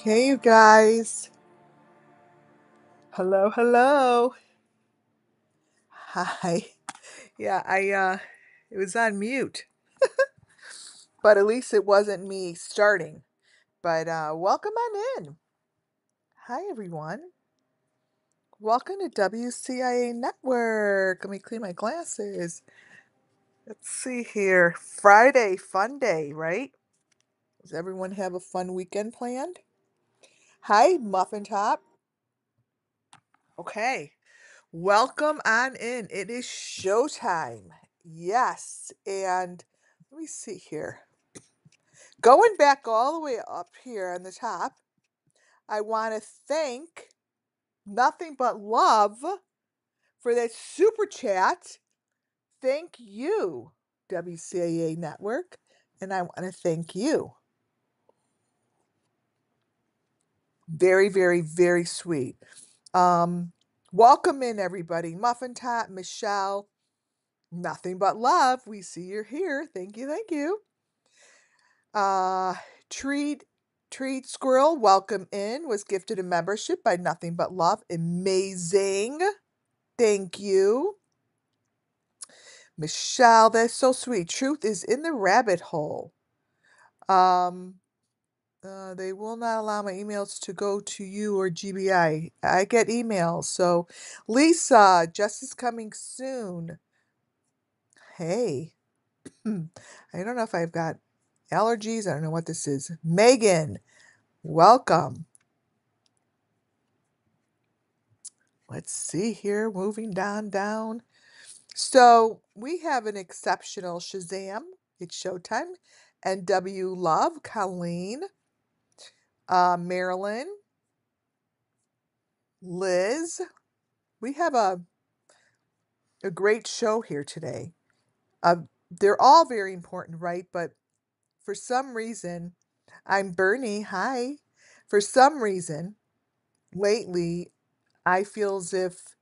Hey, you guys. Hello, hello. Hi. Yeah, it was on mute, but at least it wasn't me starting. But welcome on in. Hi, everyone. Welcome to WCIA Network. Let me clean my glasses. Let's see here. Friday, fun day, right? Does everyone have a fun weekend planned? Hi, Muffin Top. Okay. Welcome on in. It is showtime. Yes. And let me see here. Going back all the way up here on the top, I want to thank Nothing But Love for that super chat. Thank you, WCAA Network. And I want to thank you. Very, very, very sweet. Um, Welcome in, everybody. Muffin Top, Michelle. Nothing but love. We see you're here. Thank you, thank you. Uh, Treat Squirrel, welcome in. Was gifted a membership by Nothing But Love. Amazing. Thank you. Michelle, that's so sweet. Truth is in the rabbit hole. Um, they will not allow my emails to go to you or GBI. I get emails. So, Lisa, justice coming soon. Hey. I don't know if I've got allergies. I don't know what this is. Megan, welcome. Let's see here. Moving down. So we have an exceptional Shazam. It's showtime. NW Love, Colleen, Marilyn, Liz. We have a great show here today. Uh, they're all very important, right? But for some reason, I'm Bernie. Hi. For some reason, lately, I feel as if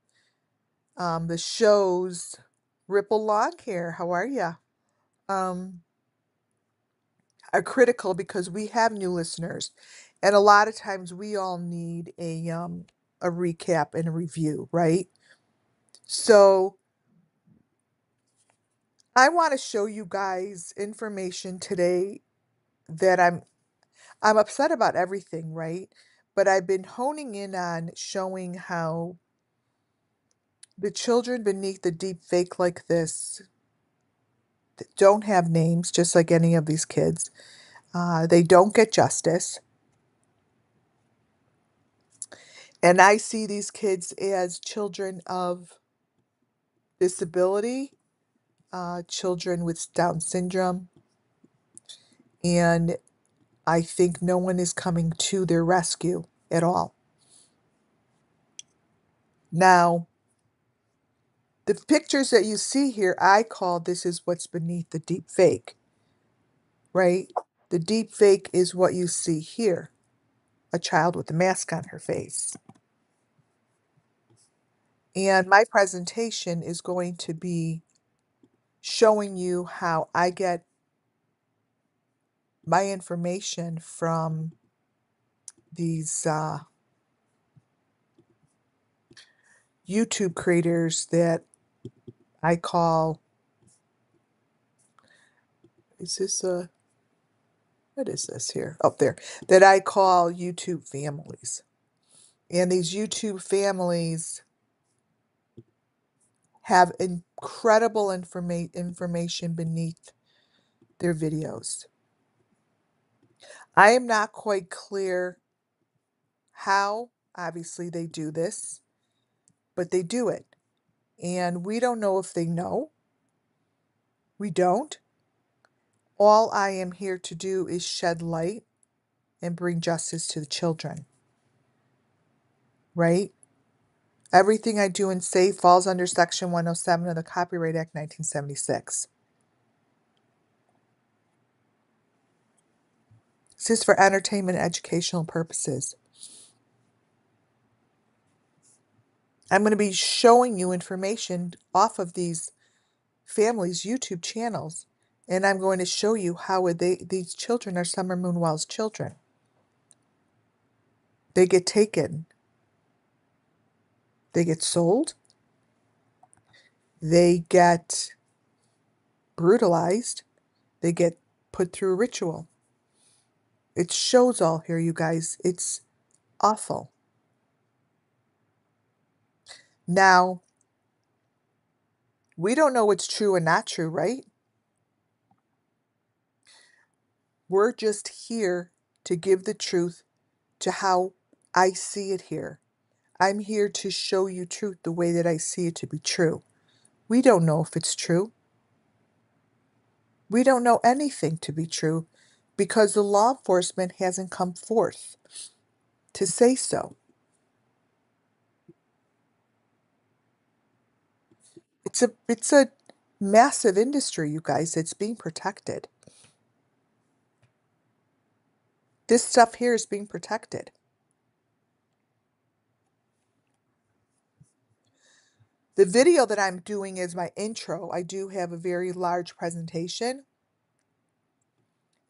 the shows Ripple Lawn Care, how are ya? Um, are critical because we have new listeners, and a lot of times we all need a recap and a review, right? So I want to show you guys information today that I'm upset about everything, right? But I've been honing in on showing how the children beneath the deep fake like this don't have names, just like any of these kids. They don't get justice. And I see these kids as children of disability, children with Down syndrome, and I think no one is coming to their rescue at all. Now, the pictures that you see here, I call this is what's beneath the deep fake, right? The deep fake is what you see here, a child with a mask on her face. And my presentation is going to be showing you how I get my information from these YouTube creators that I call, is this what is this here? Up there, that I call YouTube families. And these YouTube families have incredible information beneath their videos. I am not quite clear how, obviously, they do this, but they do it. And we don't know if they know. We don't. All I am here to do is shed light and bring justice to the children, right? Everything I do and say falls under Section 107 of the Copyright Act 1976. This is for entertainment and educational purposes. I'm going to be showing you information off of these families' YouTube channels, and I'm going to show you how these children are Summer Moonwell's children. They get taken, they get sold, they get brutalized, they get put through a ritual. It shows all here, you guys. It's awful. Now, we don't know what's true and not true, right? We're just here to give the truth to how I see it here. I'm here to show you truth the way that I see it to be true. We don't know if it's true. We don't know anything to be true because the law enforcement hasn't come forth to say so. It's a massive industry, you guys. It's being protected. This stuff here is being protected. The video that I'm doing is my intro. I do have a very large presentation.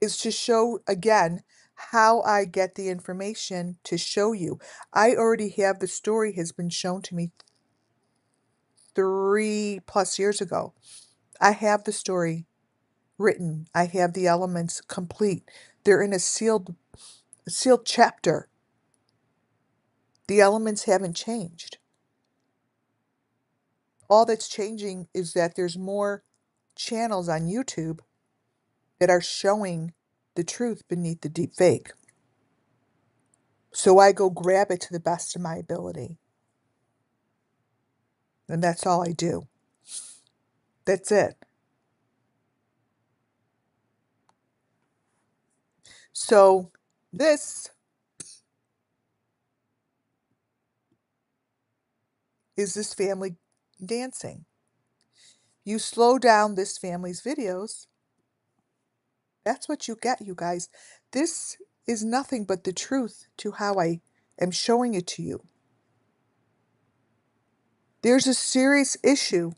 Is to show again how I get the information to show you. I already have the story has been shown to me 3+ years ago. I have the story written. I have the elements complete. They're in a sealed chapter. The elements haven't changed. All that's changing is that there's more channels on YouTube that are showing the truth beneath the deep fake. So I go grab it to the best of my ability. And that's all I do. That's it. So this is this family dancing. You slow down this family's videos, that's what you get, you guys. This is nothing but the truth to how I am showing it to you. There's a serious issue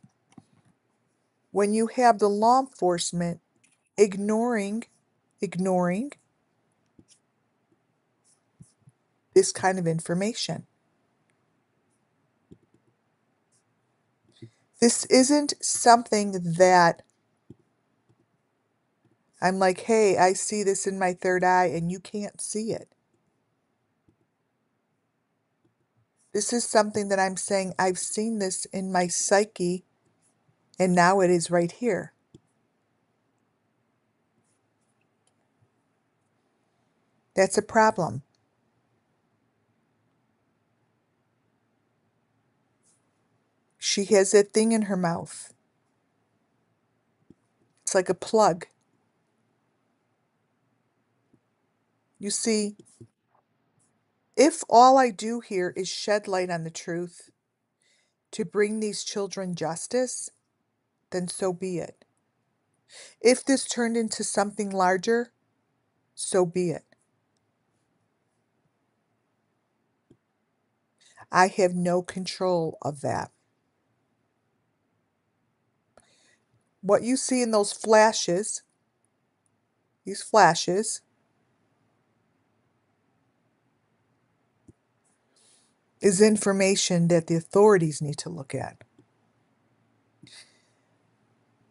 when you have the law enforcement ignoring this kind of information. This isn't something that I'm like, hey, I see this in my third eye and you can't see it. This is something that I'm saying I've seen this in my psyche and now it is right here. That's a problem. She has that thing in her mouth. It's like a plug. You see, if all I do here is shed light on the truth to bring these children justice, then so be it. If this turned into something larger, so be it. I have no control of that. What you see in those flashes, these flashes, is information that the authorities need to look at.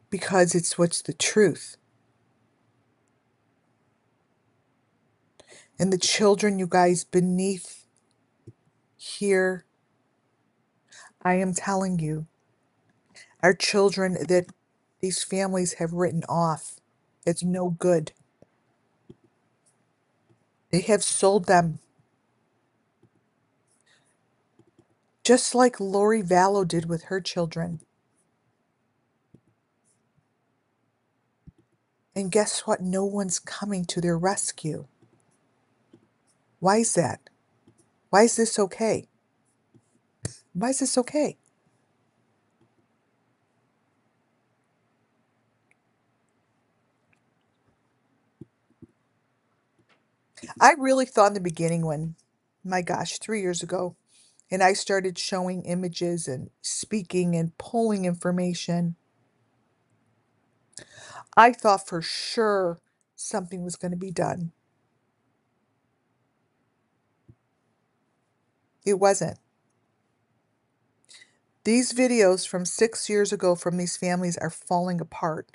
Because it's what's the truth. And the children, you guys, beneath here, I am telling you, are children that these families have written off. It's no good. They have sold them. Just like Lori Vallow did with her children. And guess what? No one's coming to their rescue. Why is that? Why is this okay? Why is this okay? I really thought in the beginning when, my gosh, 3 years ago, and I started showing images and speaking and pulling information, I thought for sure something was going to be done. It wasn't. These videos from 6 years ago from these families are falling apart.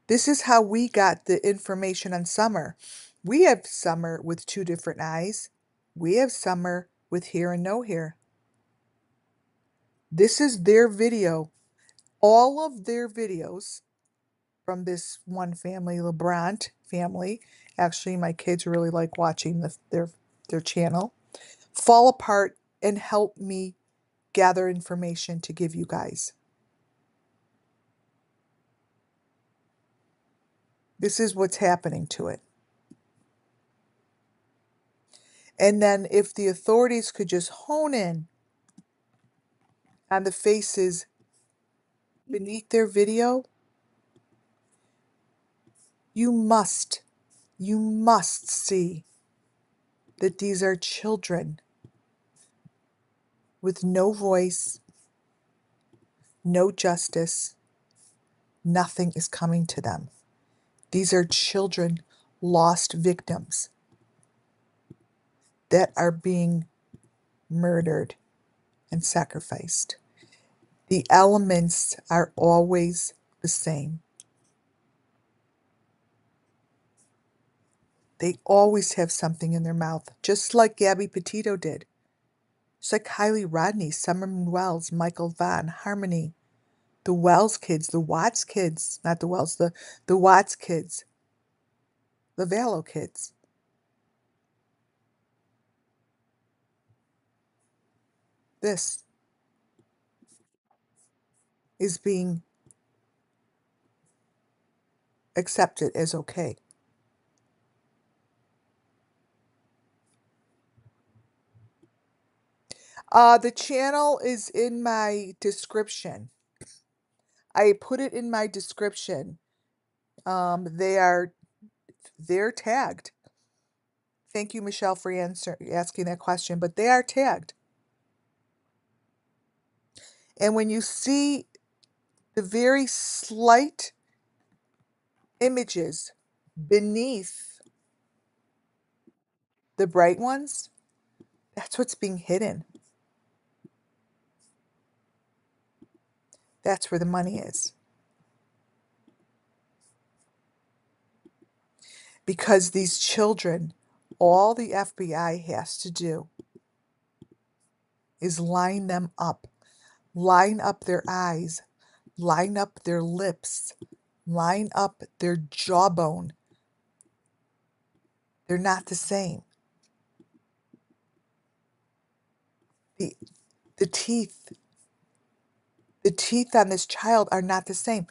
This is how we got the information on Summer. We have Summer with 2 different eyes. We have Summer with hair and no hair. This is their video. All of their videos from this one family, LeBrant family. Actually, my kids really like watching their channel. Fall apart and help me gather information to give you guys. This is what's happening to it. And then if the authorities could just hone in on the faces beneath their video, you must see that these are children with no voice, no justice, nothing is coming to them. These are children, lost victims that are being murdered and sacrificed. The elements are always the same. They always have something in their mouth, just like Gabby Petito did. Just like Kylie Rodney, Summer Wells, Michael Vaughn, Harmony, the Wells kids, the Watts kids, not the Wells, the Watts kids, the Vallow kids. This is being accepted as okay. The channel is in my description. I put it in my description. They're tagged. Thank you, Michelle, for asking that question, but they are tagged. And when you see the very slight images beneath the bright ones, that's what's being hidden. That's where the money is. Because these children, all the FBI has to do is line them up, line up their eyes, line up their lips, line up their jawbone. They're not the same. The, the teeth, the teeth on this child are not the same.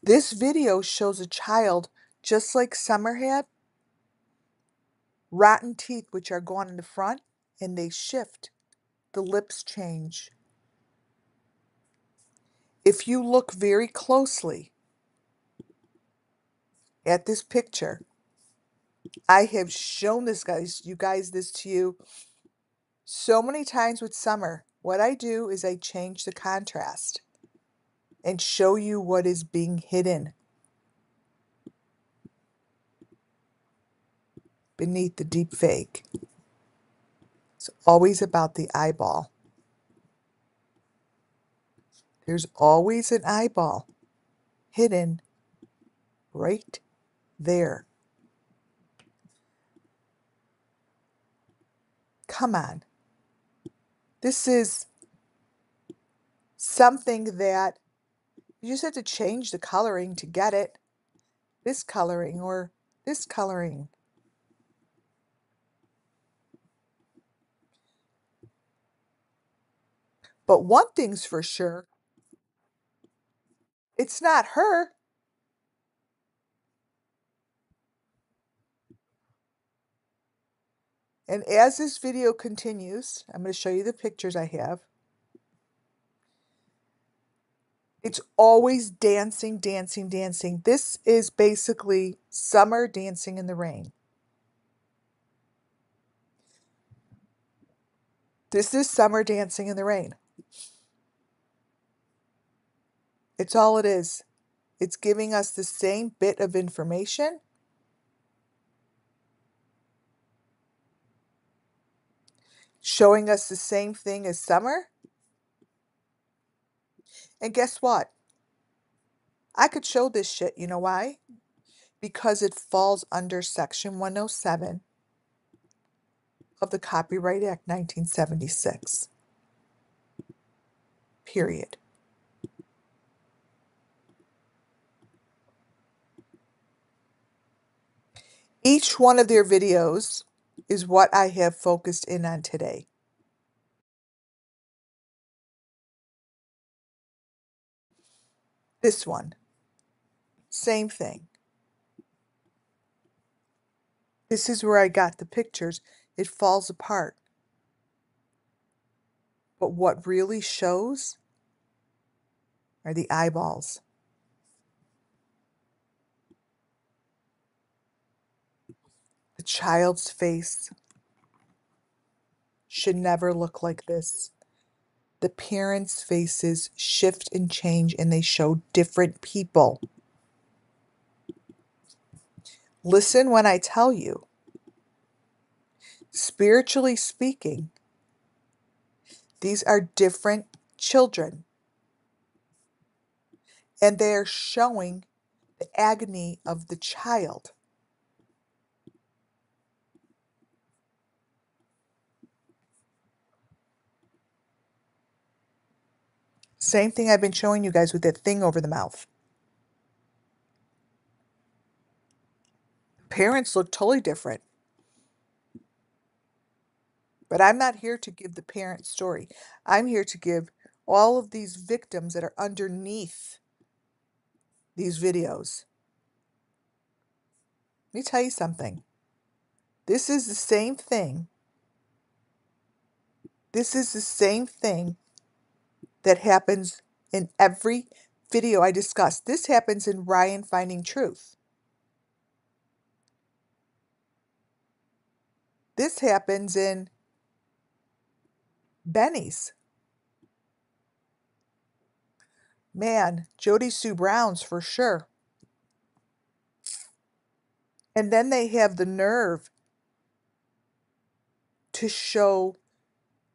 This video shows a child just like Summer had, rotten teeth which are gone in the front, and they shift. The lips change. If you look very closely at this picture, I have shown this this to you so many times with Summer. What I do is I change the contrast and show you what is being hidden beneath the deep fake. It's always about the eyeball. There's always an eyeball hidden right there. Come on. This is something that you just have to change the coloring to get it. This coloring or this coloring. But one thing's for sure, it's not her. And as this video continues, I'm going to show you the pictures I have. It's always dancing, dancing, dancing. This is basically Summer dancing in the rain. This is Summer dancing in the rain. It's all it is. It's giving us the same bit of information. showing us the same thing as summer. And guess what? I could show this shit. You know why? Because it falls under Section 107 of the Copyright Act 1976. Period. Each one of their videos is what I have focused in on today. This one, same thing. This is where I got the pictures. It falls apart. But what really shows are the eyeballs. The child's face should never look like this. The parents' faces shift and change, and they show different people. Listen when I tell you, spiritually speaking, these are different children, and they are showing the agony of the child. Same thing I've been showing you guys with that thing over the mouth. Parents look totally different. But I'm not here to give the parent story. I'm here to give all of these victims that are underneath these videos. Let me tell you something. This is the same thing. This is the same thing that happens in every video I discuss. This happens in Ryan Finding Truth. This happens in Benny's. Man, Jody Sue Brown's for sure. And then they have the nerve to show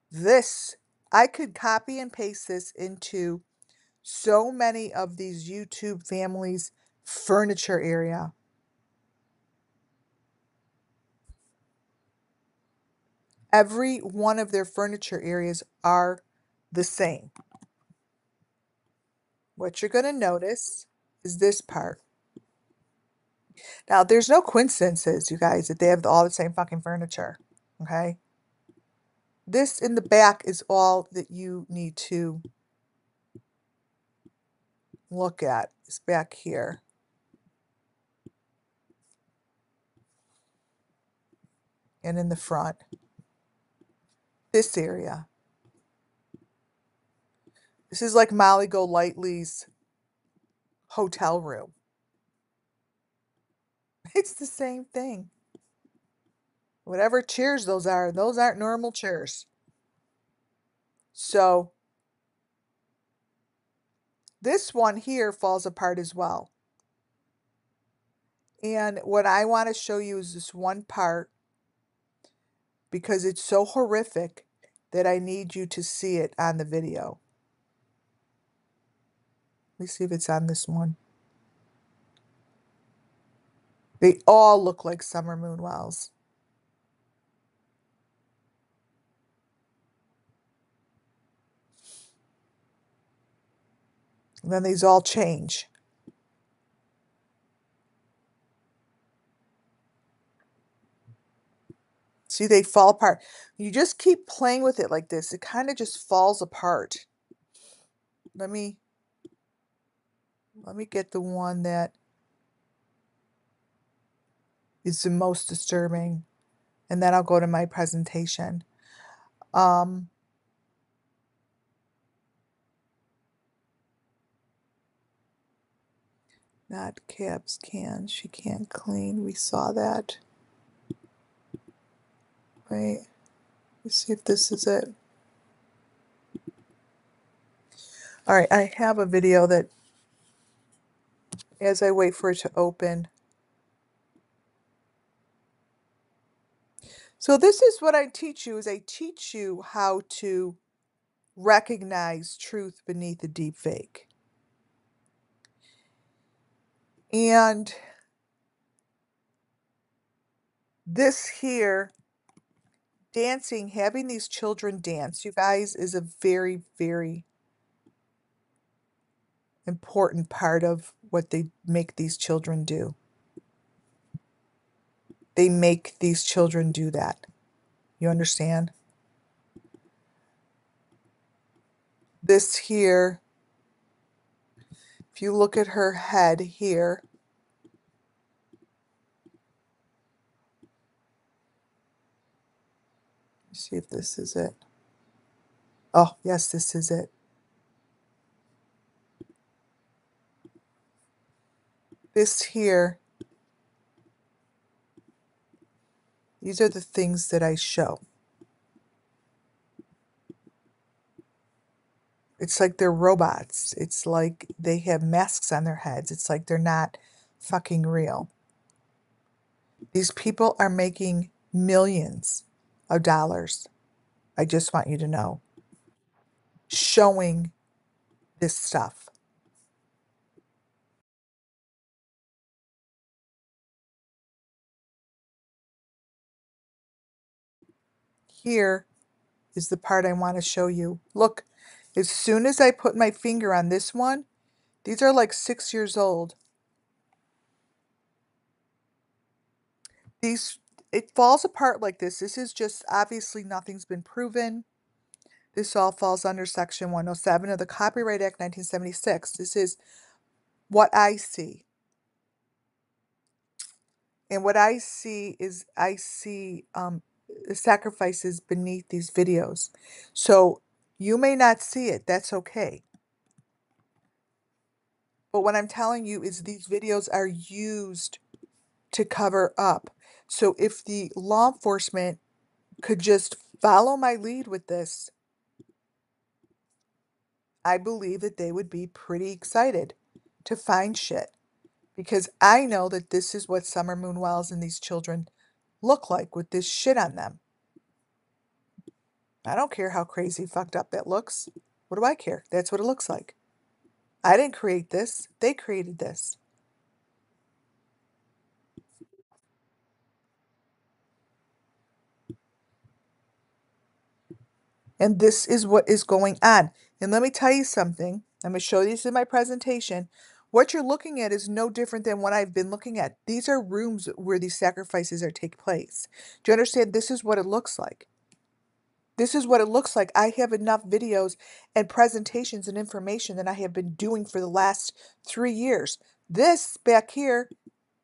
this. I could copy and paste this into so many of these YouTube families' furniture area. Every one of their furniture areas are the same. What you're going to notice is this part. Now, there's no coincidences, you guys, that they have all the same fucking furniture, okay? This in the back is all that you need to look at. It's back here. And in the front. This area. This is like Molly Golightly's hotel room. It's the same thing. Whatever chairs those aren't normal chairs. So this one here falls apart as well. And what I want to show you is this one part because it's so horrific that I need you to see it on the video. Let me see if it's on this one. They all look like summer moon wells. And then these all change. See, they fall apart. You just keep playing with it like this. It kind of just falls apart. Let me get the one that is the most disturbing. And then I'll go to my presentation. Not Cabs can. She can't clean. We saw that. Wait. Let's see if this is it. All right, I have a video that, as I wait for it to open. So this is what I teach you is I teach you how to recognize truth beneath a deep fake. And this here, dancing, having these children dance, you guys, is a very, very important part of what they make these children do. They make these children do that. You understand? This here, if you look at her head here, see if this is it. Oh, yes, this is it. This here, these are the things that I show. It's like they're robots. It's like they have masks on their heads. It's like they're not fucking real. These people are making millions of dollars. I just want you to know. Showing this stuff. Here is the part I want to show you. Look, as soon as I put my finger on this one, these are like 6 years old. These, it falls apart like this. This is just, obviously nothing's been proven. This all falls under Section 107 of the Copyright Act 1976. This is what I see. And what I see is I see sacrifices beneath these videos. So you may not see it. That's okay. But what I'm telling you is these videos are used to cover up. So if the law enforcement could just follow my lead with this, I believe that they would be pretty excited to find shit. Because I know that this is what Summer Moon Wells and these children look like with this shit on them. I don't care how crazy fucked up that looks. What do I care? That's what it looks like. I didn't create this. They created this. And this is what is going on. And let me tell you something. I'm going to show you this in my presentation. What you're looking at is no different than what I've been looking at. These are rooms where these sacrifices are take place. Do you understand? This is what it looks like. This is what it looks like. I have enough videos and presentations and information that I have been doing for the last 3 years. This back here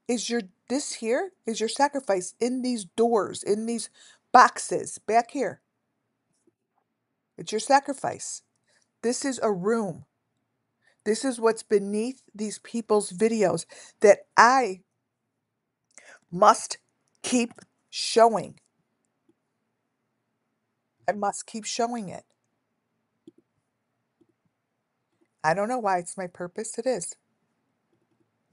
is this here is your sacrifice in these doors, in these boxes back here. It's your sacrifice. This is a room. This is what's beneath these people's videos that I must keep showing. I must keep showing it. I don't know why it's my purpose. It is.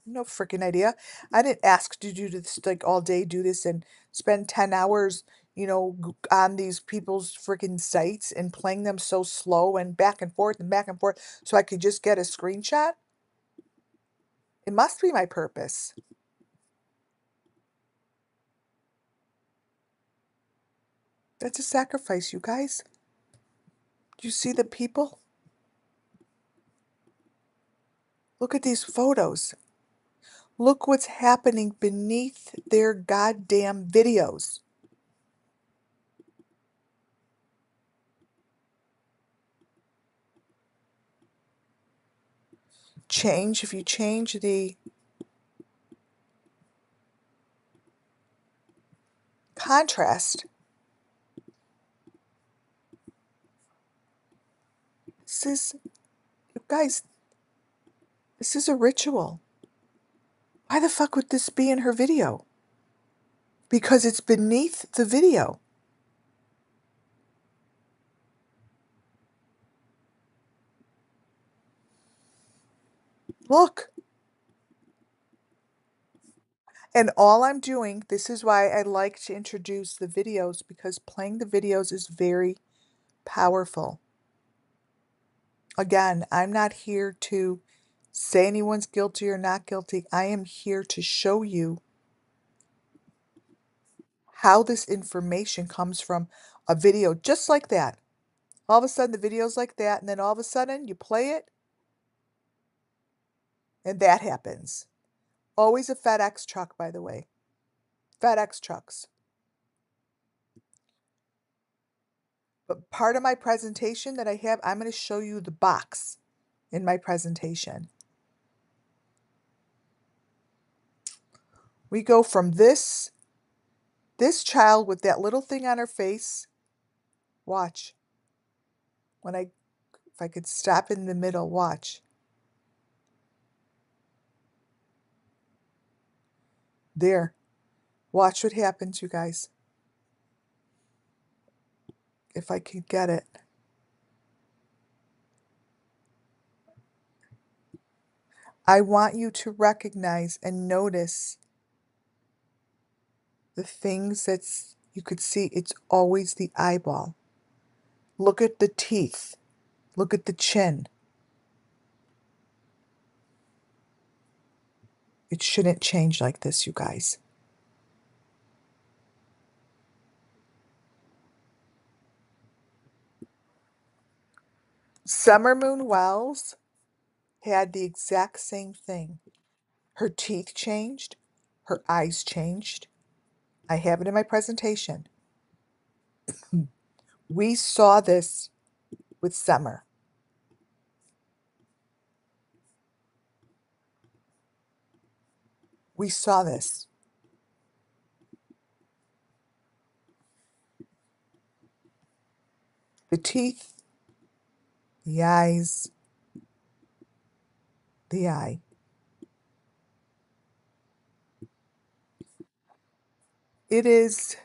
No freaking idea. I didn't ask to do this like all day, do this and spend 10 hours, on these people's freaking sites and playing them so slow and back and forth so I could just get a screenshot. It must be my purpose. That's a sacrifice, you guys. Do you see the people? Look at these photos. Look what's happening beneath their goddamn videos. If you change the contrast, this is, you guys, this is a ritual. Why the fuck would this be in her video? Because it's beneath the video. Look. And all I'm doing, this is why I like to introduce the videos, because playing the videos is very powerful. Again, I'm not here to say anyone's guilty or not guilty. I am here to show you how this information comes from a video just like that. All of a sudden, the video's like that, and then all of a sudden, you play it, and that happens. Always a FedEx truck, by the way. FedEx trucks. But part of my presentation that I have, I'm going to show you the box in my presentation. We go from this child with that little thing on her face. Watch. If I could stop in the middle, watch. There. Watch what happens, you guys. If I could get it. I want you to recognize and notice the things that you could see. It's always the eyeball. Look at the teeth. Look at the chin. It shouldn't change like this, you guys. Summer Moon Wells had the exact same thing. Her teeth changed. Her eyes changed. I have it in my presentation. We saw this with Summer. We saw this. The teeth, the eyes, the eye. It is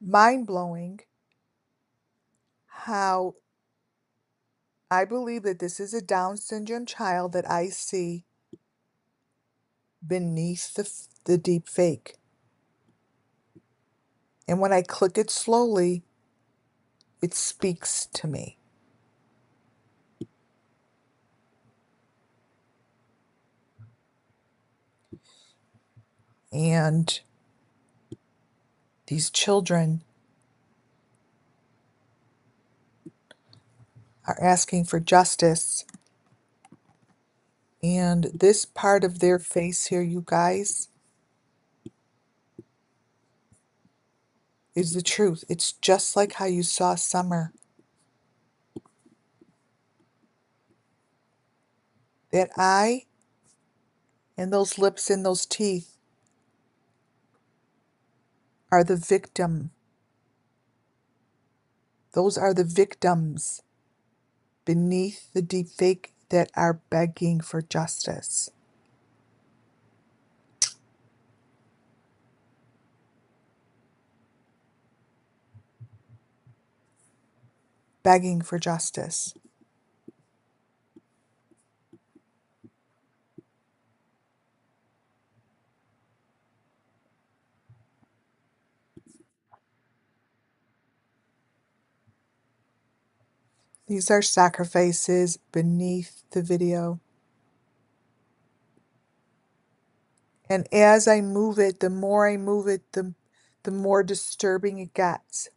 mind-blowing how I believe that this is a Down syndrome child that I see beneath the deep fake. And when I click it slowly, it speaks to me. And these children are asking for justice. And this part of their face here, you guys, is the truth. It's just like how you saw Summer. That eye and those lips and those teeth are the victim. Those are the victims beneath the deep fake that are begging for justice. Begging for justice. These are sacrifices beneath the video. And as I move it, the more I move it, the more disturbing it gets.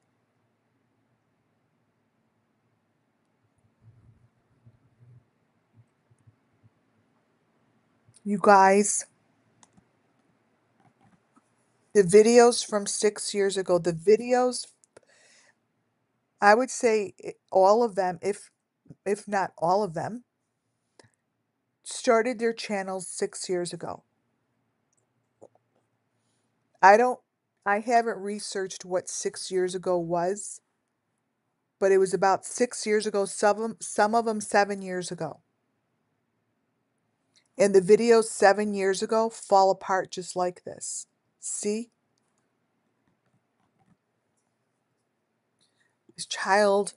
You guys, the videos from 6 years ago, the videos, I would say all of them, if not all of them, started their channels 6 years ago. I haven't researched what 6 years ago was, but it was about 6 years ago, some of them 7 years ago. And the videos 7 years ago fall apart just like this. See? This child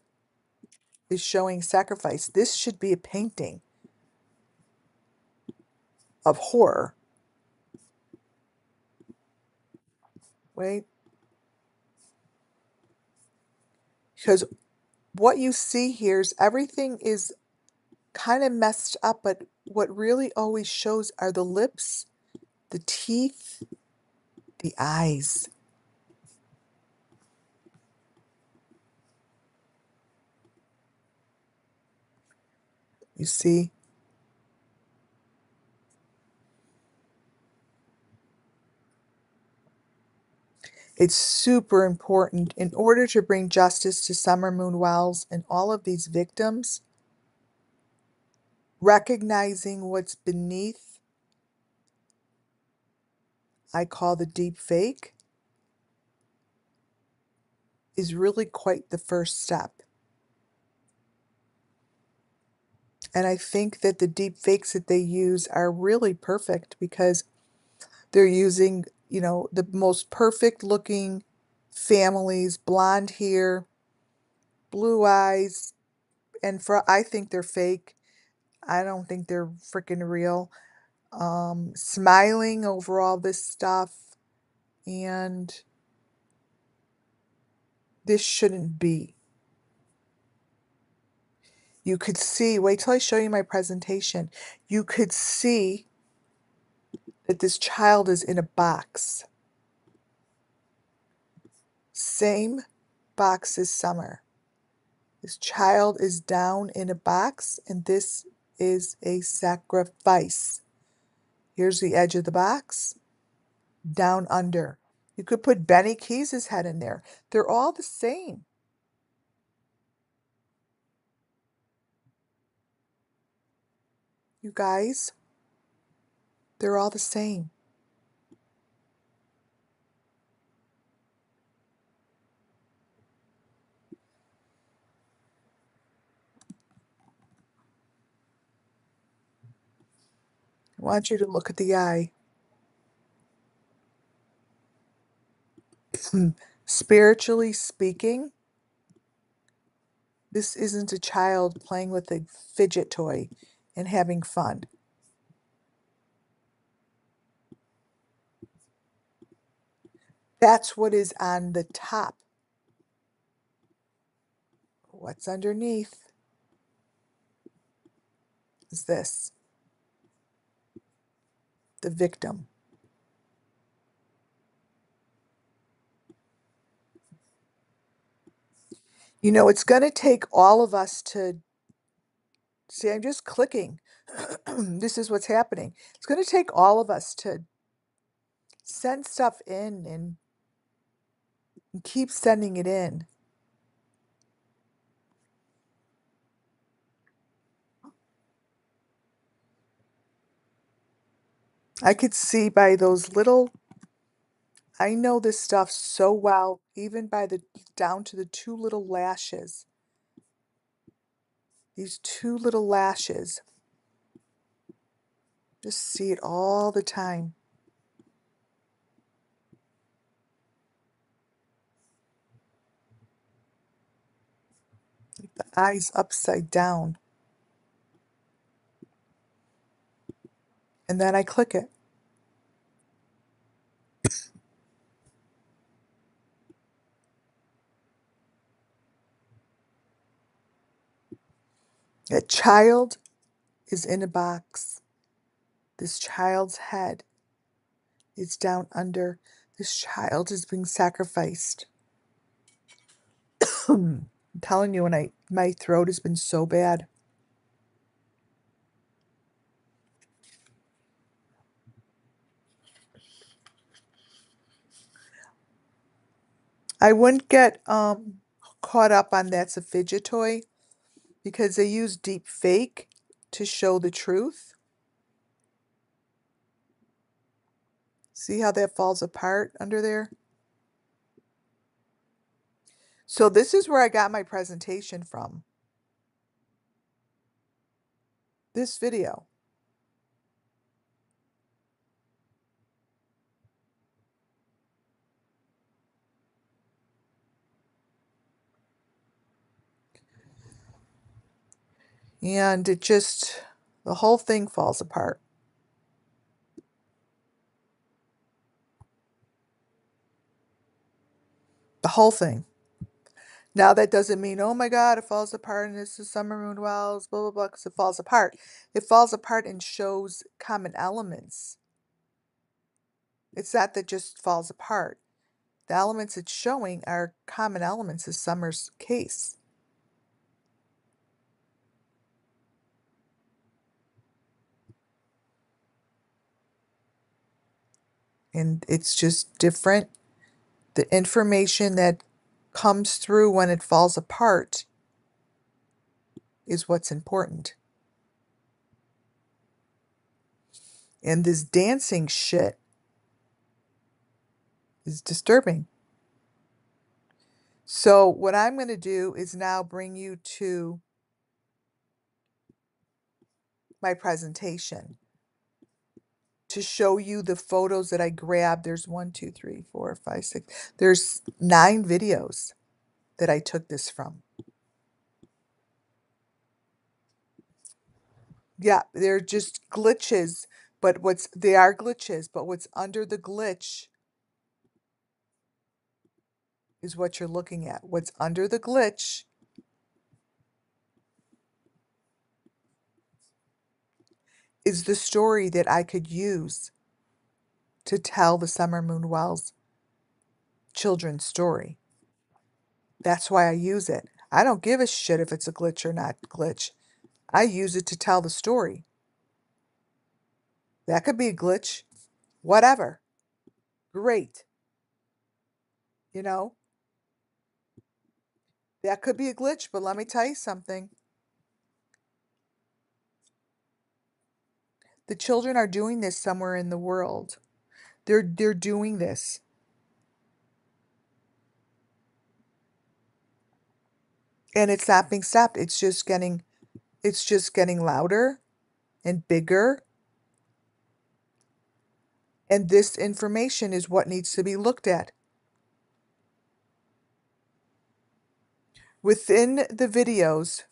is showing sacrifice. This should be a painting of horror. Wait, because what you see here is everything is kind of messed up, but what really always shows are the lips, the teeth, the eyes. You see? It's super important in order to bring justice to Summer Moon Wells and all of these victims, recognizing what's beneath, I call the deep fake, is really quite the first step. And I think that the deep fakes that they use are really perfect because they're using, the most perfect looking families, blonde hair, blue eyes, and I think they're fake. I don't think they're freaking real. Smiling over all this stuff, and this shouldn't be. You could see, wait till I show you my presentation. You could see that this child is in a box. Same box as Summer. This child is down in a box, and this is a sacrifice. Here's the edge of the box, down under. You could put Benny Keys' head in there. They're all the same. You guys, they're all the same. I want you to look at the eye. Spiritually speaking, this isn't a child playing with a fidget toy and having fun. That's what is on the top. What's underneath is this, the victim. It's going to take all of us to see, I'm just clicking. This is what's happening. It's going to take all of us to send stuff in and keep sending it in. I could see by those little, I know this stuff so well, even by the down to the two little lashes. These two little lashes. Just see it all the time. The eyes upside down. And then I click it. A child is in a box. This child's head is down under. This child is being sacrificed. I'm telling you, my throat has been so bad. I wouldn't get caught up on that's a fidget toy because they use deep fake to show the truth. See how that falls apart under there? So this is where I got my presentation from. This video. And the whole thing falls apart. whole thing. Now that doesn't mean, oh my God, it falls apart and it's the summer moon wells, blah, blah, blah, because it falls apart. It falls apart and shows common elements. It's not that just falls apart. The elements it's showing are common elements in summer's case. And it's just different. The information that comes through when it falls apart is what's important. And this dancing shit is disturbing. So what I'm going to do is now bring you to my presentation to show you the photos that I grabbed. There's 1, 2, 3, 4, 5, 6. There's 9 videos that I took this from. Yeah, they're just glitches, but they are glitches, but what's under the glitch is what you're looking at. What's under the glitch is the story that I could use to tell the Summer Moon Wells children's story. That's why I use it. I don't give a shit if it's a glitch or not glitch. I use it to tell the story. That could be a glitch. Whatever. Great. You know, that could be a glitch, but let me tell you something. The children are doing this somewhere in the world. They're doing this. And it's not being stopped. It's just getting louder and bigger. And this information is what needs to be looked at. Within the videos,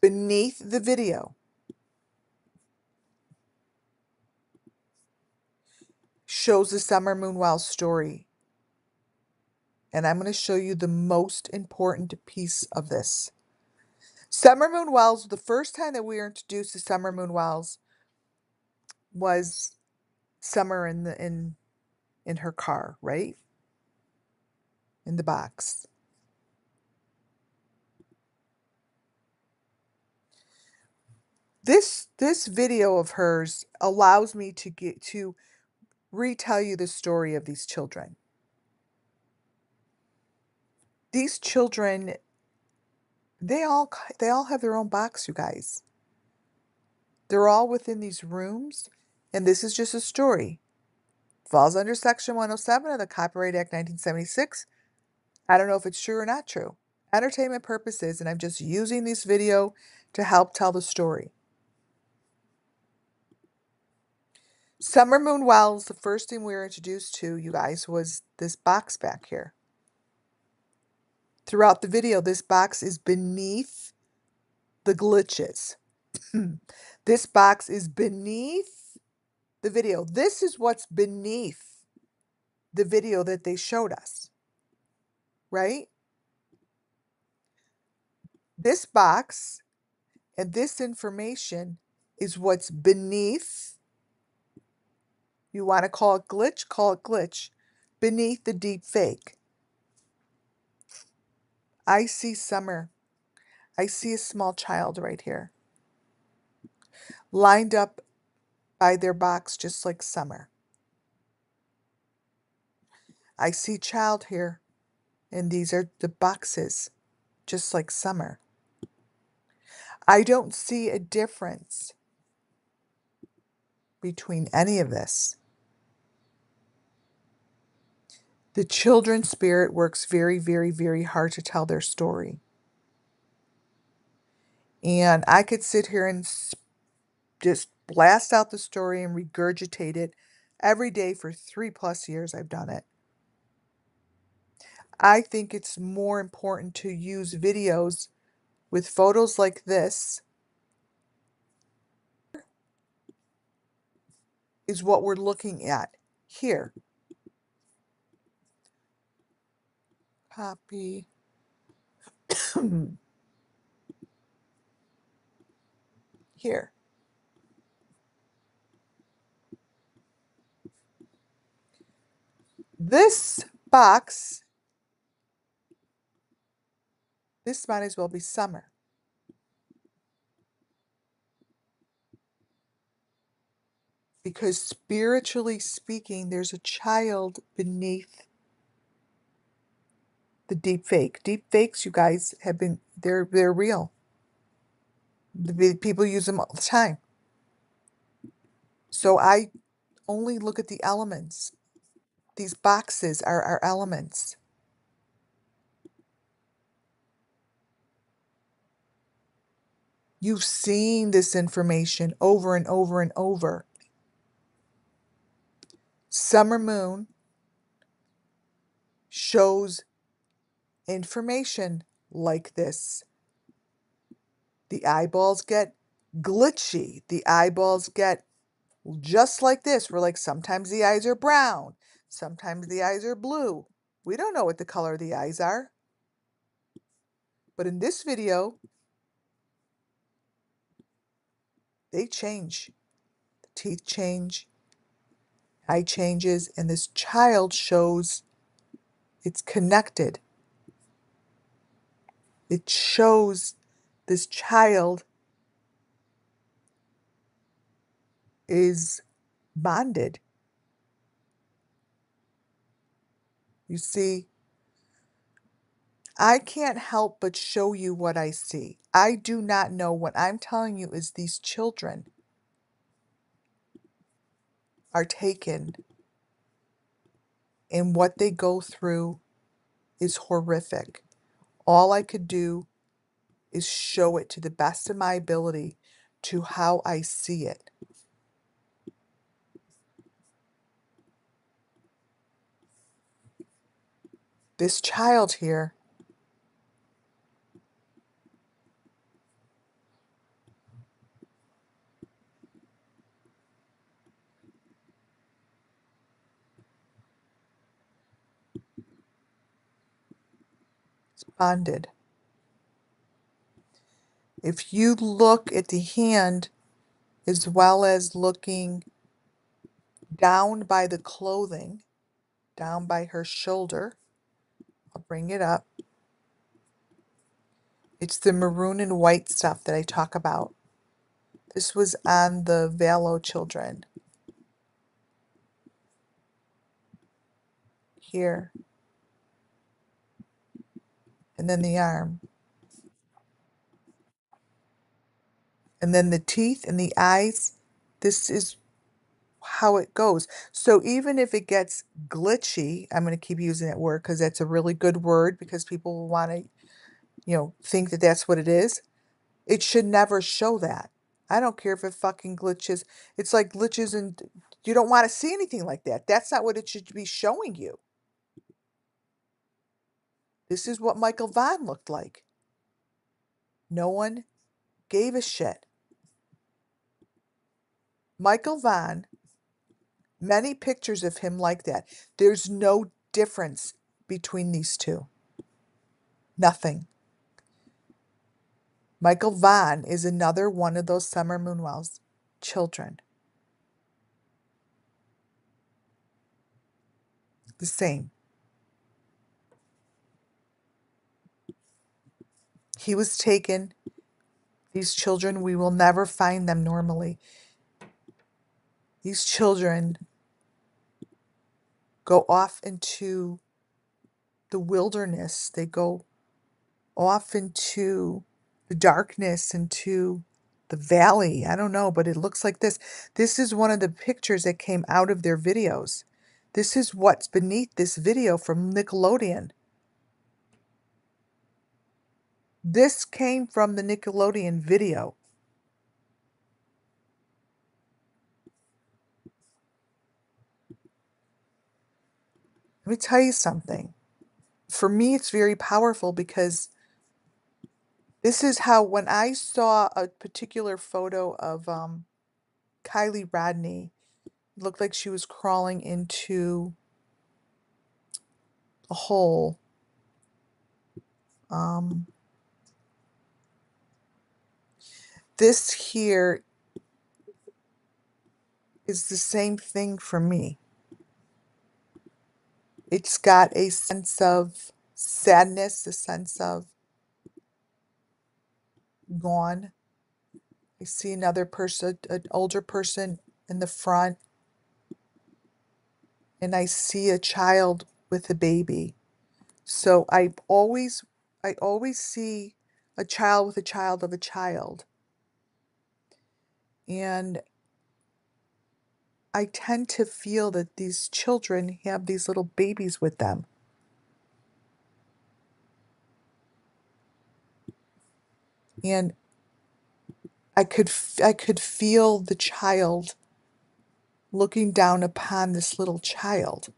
beneath the video, shows the Summer Moon Wells story. And I'm going to show you the most important piece of this. Summer Moon Wells, the first time that we were introduced to Summer Moon Wells was Summer in her car, right? In the box. This video of hers allows me to retell you the story of these children. These children, they all have their own box, you guys. They're all within these rooms, and this is just a story. Falls under Section 107 of the Copyright Act 1976. I don't know if it's true or not true. Entertainment purposes, and I'm just using this video to help tell the story. Summer Moon Wells, the first thing we were introduced to, you guys, was this box back here. Throughout the video, this box is beneath the glitches. This box is beneath the video. This is what's beneath the video that they showed us, right? This box and this information is what's beneath. You want to call it glitch? Call it glitch. Beneath the deep fake. I see Summer. I see a small child right here, lined up by their box just like Summer. I see child here, and these are the boxes, just like Summer. I don't see a difference between any of this. The children's spirit works very, very, very hard to tell their story. And I could sit here and just blast out the story and regurgitate it every day for 3+ years I've done it. I think it's more important to use videos with photos like this is what we're looking at here. Copy. Here. This box, this might as well be summer. Because spiritually speaking, there's a child beneath the deep fake. Deep fakes, you guys, they're real. People use them all the time. So I only look at the elements. These boxes are our elements. You've seen this information over and over and over. Summer moon shows information like this. The eyeballs get glitchy. The eyeballs get just like this. We're like, sometimes the eyes are brown. Sometimes the eyes are blue. We don't know what the color of the eyes are. But in this video, they change. The teeth change, eye changes, and this child shows it's connected. It shows this child is bonded. You see, I can't help but show you what I see. I do not know. What I'm telling you is these children are taken, and what they go through is horrific. All I could do is show it to the best of my ability to how I see it. This child here is bonded. If you look at the hand as well as looking down by the clothing, down by her shoulder, I'll bring it up. It's the maroon and white stuff that I talk about. This was on the Valo children. Here. And then the arm. And then the teeth and the eyes. This is how it goes. So even if it gets glitchy, I'm going to keep using that word because that's a really good word, because people will want to, think that that's what it is. It should never show that. I don't care if it fucking glitches. It's like glitches, and you don't want to see anything like that. That's not what it should be showing you. This is what Michael Vaughn looked like. No one gave a shit. Michael Vaughn, many pictures of him like that. There's no difference between these two. Nothing. Michael Vaughn is another one of those Summer Moonwell's children. The same. He was taken. These children, we will never find them normally. These children go off into the wilderness. They go off into the darkness, into the valley. I don't know, but it looks like this. This is one of the pictures that came out of their videos. This is what's beneath this video from Nickelodeon. This came from the Nickelodeon video. Let me tell you something. For me, it's very powerful because this is how, when I saw a particular photo of Kylie Rodney, looked like she was crawling into a hole. Um, this here is the same thing for me. It's got a sense of sadness, a sense of gone. I see another person, an older person in the front, and I see a child with a baby. So I always see a child with a child of a child. And I tend to feel that these children have these little babies with them. And I could feel the child looking down upon this little child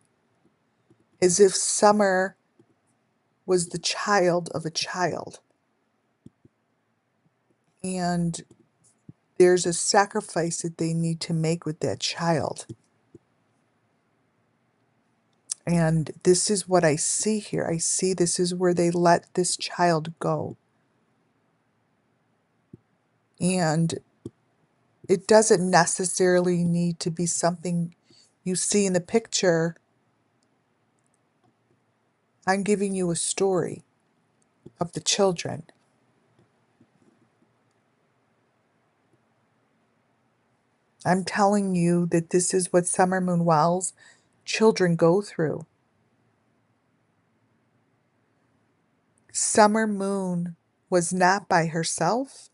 as if Summer was the child of a child. And there's a sacrifice that they need to make with that child. And this is what I see here. I see this is where they let this child go. And it doesn't necessarily need to be something you see in the picture. I'm giving you a story of the children. I'm telling you that this is what Summer Moon Wells children go through. Summer Moon was not by herself.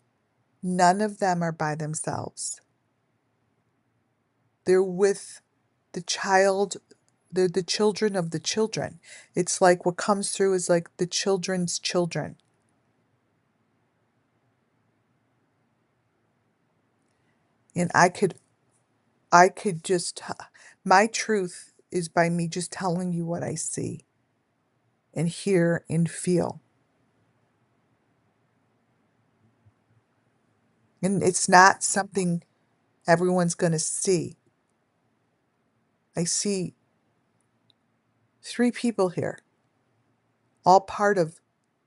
None of them are by themselves. They're with the child, they're the children of the children. It's like what comes through is like the children's children. And I could just, my truth is by me just telling you what I see and hear and feel. And it's not something everyone's going to see. I see 3 people here, all part of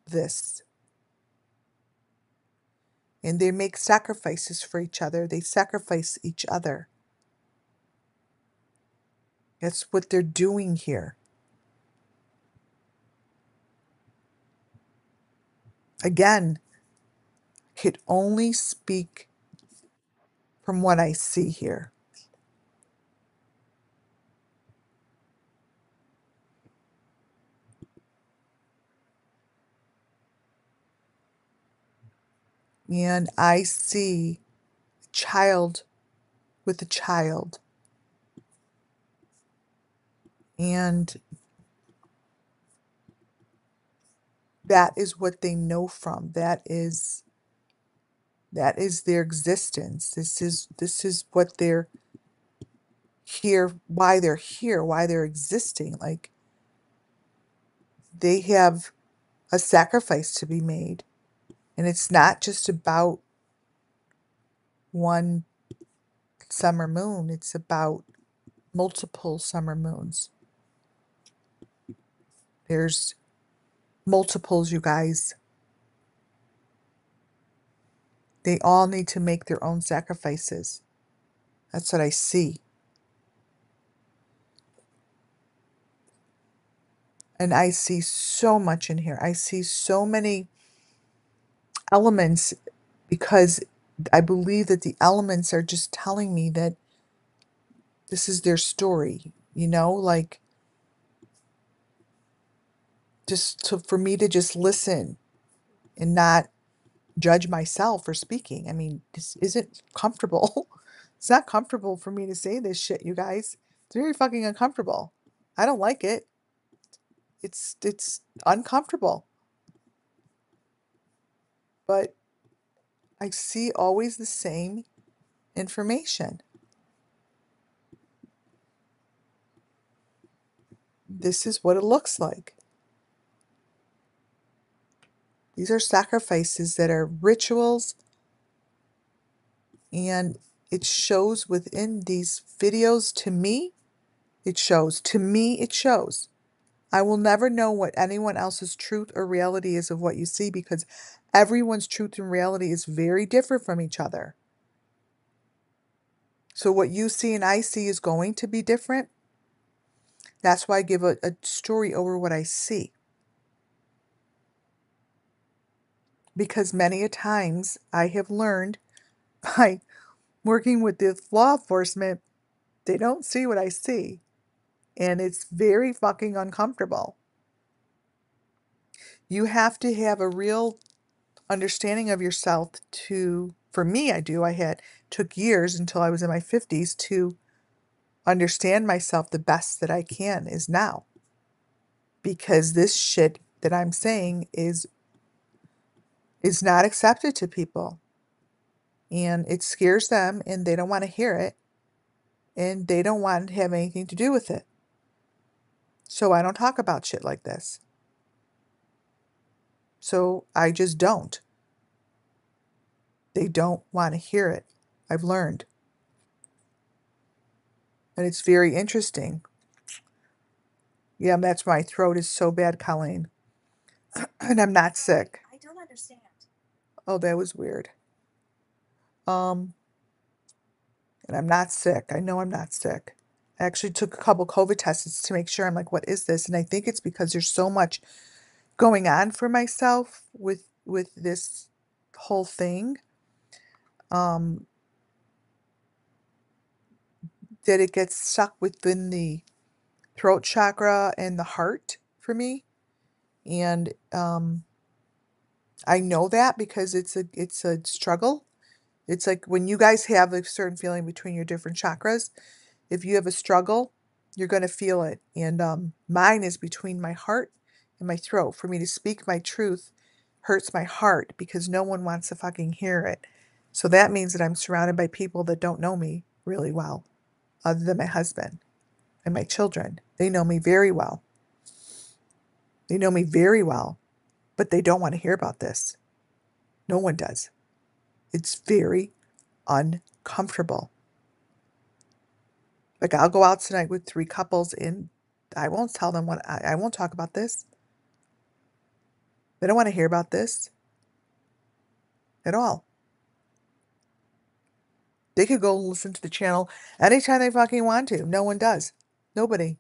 this. And they make sacrifices for each other. They sacrifice each other. That's what they're doing here. Again, could only speak from what I see here. And I see a child with a child. And that is what they know from. That is their existence. This is what they're here, why they're existing. Like they have a sacrifice to be made. And it's not just about one summer moon, it's about multiple summer moons. There's multiples, you guys. They all need to make their own sacrifices. That's what I see. And I see so much in here. I see so many elements because I believe that the elements are just telling me that this is their story, like for me to just listen and not judge myself for speaking. I mean, this isn't comfortable. It's not comfortable for me to say this shit, you guys. It's very fucking uncomfortable. I don't like it. It's uncomfortable. But I see always the same information. This is what it looks like. These are sacrifices that are rituals, and it shows within these videos to me. It shows. To me, it shows. I will never know what anyone else's truth or reality is of what you see because everyone's truth and reality is very different from each other. So what you see and I see is going to be different. That's why I give a story over what I see. Because many a times I have learned by working with the law enforcement, they don't see what I see. And it's very fucking uncomfortable. You have to have a real understanding of yourself to, for me, took years until I was in my 50s to understand myself the best that I can is now. Because this shit that I'm saying is not accepted to people. And it scares them and they don't want to hear it. And they don't want to have anything to do with it. So I don't talk about shit like this. So I just don't. They don't want to hear it. I've learned. And it's very interesting. Yeah, that's my throat is so bad, Colleen. And I'm not sick. I don't understand. Oh, that was weird. Um, and I'm not sick. I know I'm not sick. I actually took a couple COVID tests to make sure. I'm like, what is this? And I think it's because there's so much going on for myself with this whole thing. Um, that it gets stuck within the throat chakra and the heart for me. And I know that because it's a struggle. It's like when you guys have a certain feeling between your different chakras, if you have a struggle, you're going to feel it. And mine is between my heart and my throat. For me to speak my truth hurts my heart because no one wants to fucking hear it. So that means that I'm surrounded by people that don't know me really well, other than my husband and my children. They know me very well. They know me very well, but they don't want to hear about this. No one does. It's very uncomfortable. Like I'll go out tonight with 3 couples and I won't tell them I won't talk about this. They don't want to hear about this at all. They could go listen to the channel anytime they fucking want to. No one does. Nobody.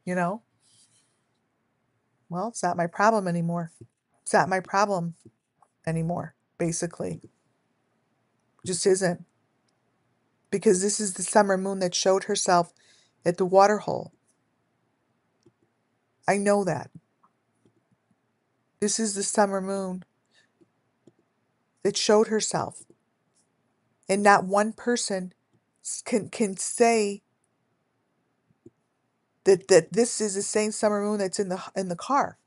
You know? Well, it's not my problem anymore. It's not my problem anymore, basically. It just isn't. Because this is the summer moon that showed herself at the water hole. I know that. This is the summer moon that showed herself. And not one person can say that this is the same summer moon that's in the car.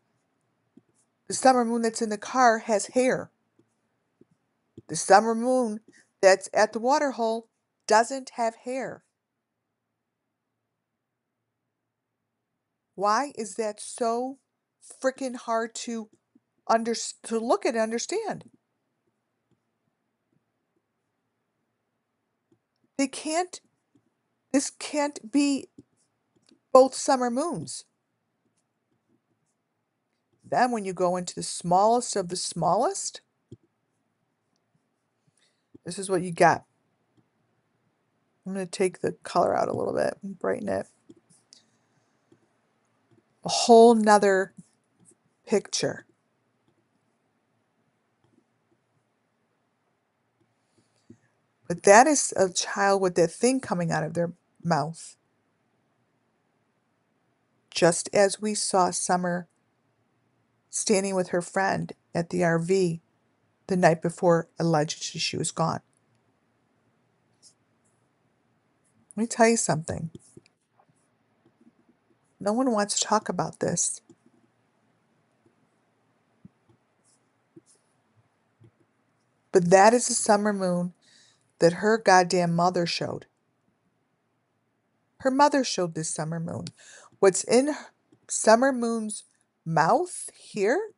The summer moon that's in the car has hair. The summer moon that's at the water hole doesn't have hair. Why is that so freaking hard to look at and understand? They can't this can't be both summer moons. Then when you go into the smallest of the smallest, this is what you got. I'm going to take the color out a little bit and brighten it. A whole nother picture. But that is a child with that thing coming out of their mouth. Just as we saw Summer standing with her friend at the RV the night before allegedly she was gone. Let me tell you something. No one wants to talk about this. But that is the summer moon that her goddamn mother showed. Her mother showed this summer moon. What's in Summer Moon's mouth here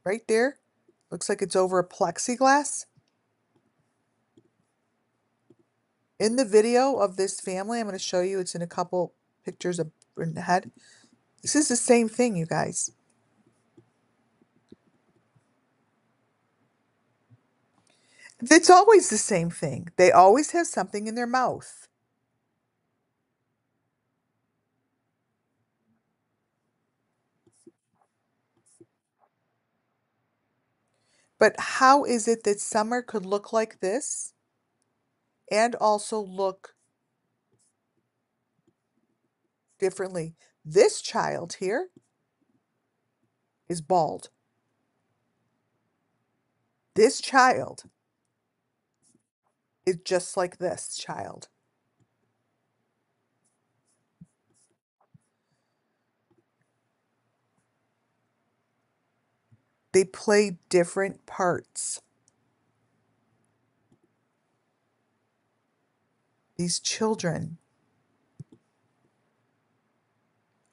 right there. Looks like it's over a plexiglass. In the video of this family, I'm going to show you, it's in a couple pictures of in the head. This is the same thing, you guys. It's always the same thing. They always have something in their mouth. But how is it that Summer could look like this and also look differently? This child here is bald. This child is just like this child. They play different parts. These children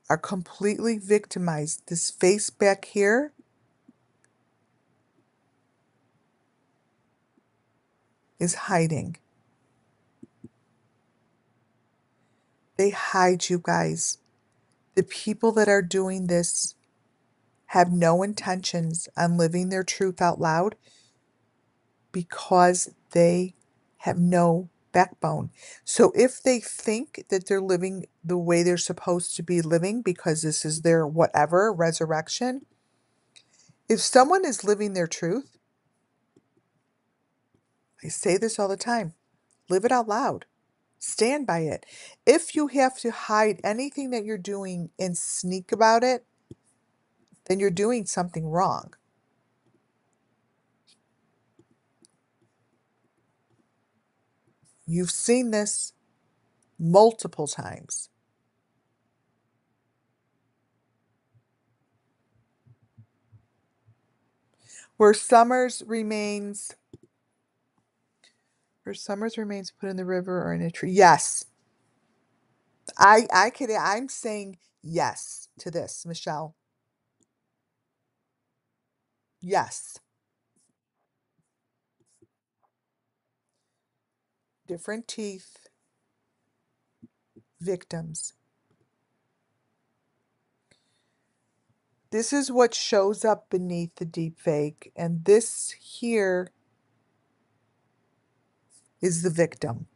are completely victimized. This face back here is hiding. They hide, you guys. The people that are doing this have no intentions on living their truth out loud because they have no backbone. So if they think that they're living the way they're supposed to be living because this is their whatever resurrection, if someone is living their truth, I say this all the time, live it out loud. Stand by it. If you have to hide anything that you're doing and sneak about it, then you're doing something wrong. You've seen this multiple times. Where Summers remains put in the river or in a tree. Yes. I'm saying yes to this, Michelle. Yes. Different teeth, victims. This is what shows up beneath the deep fake, and this here is the victim.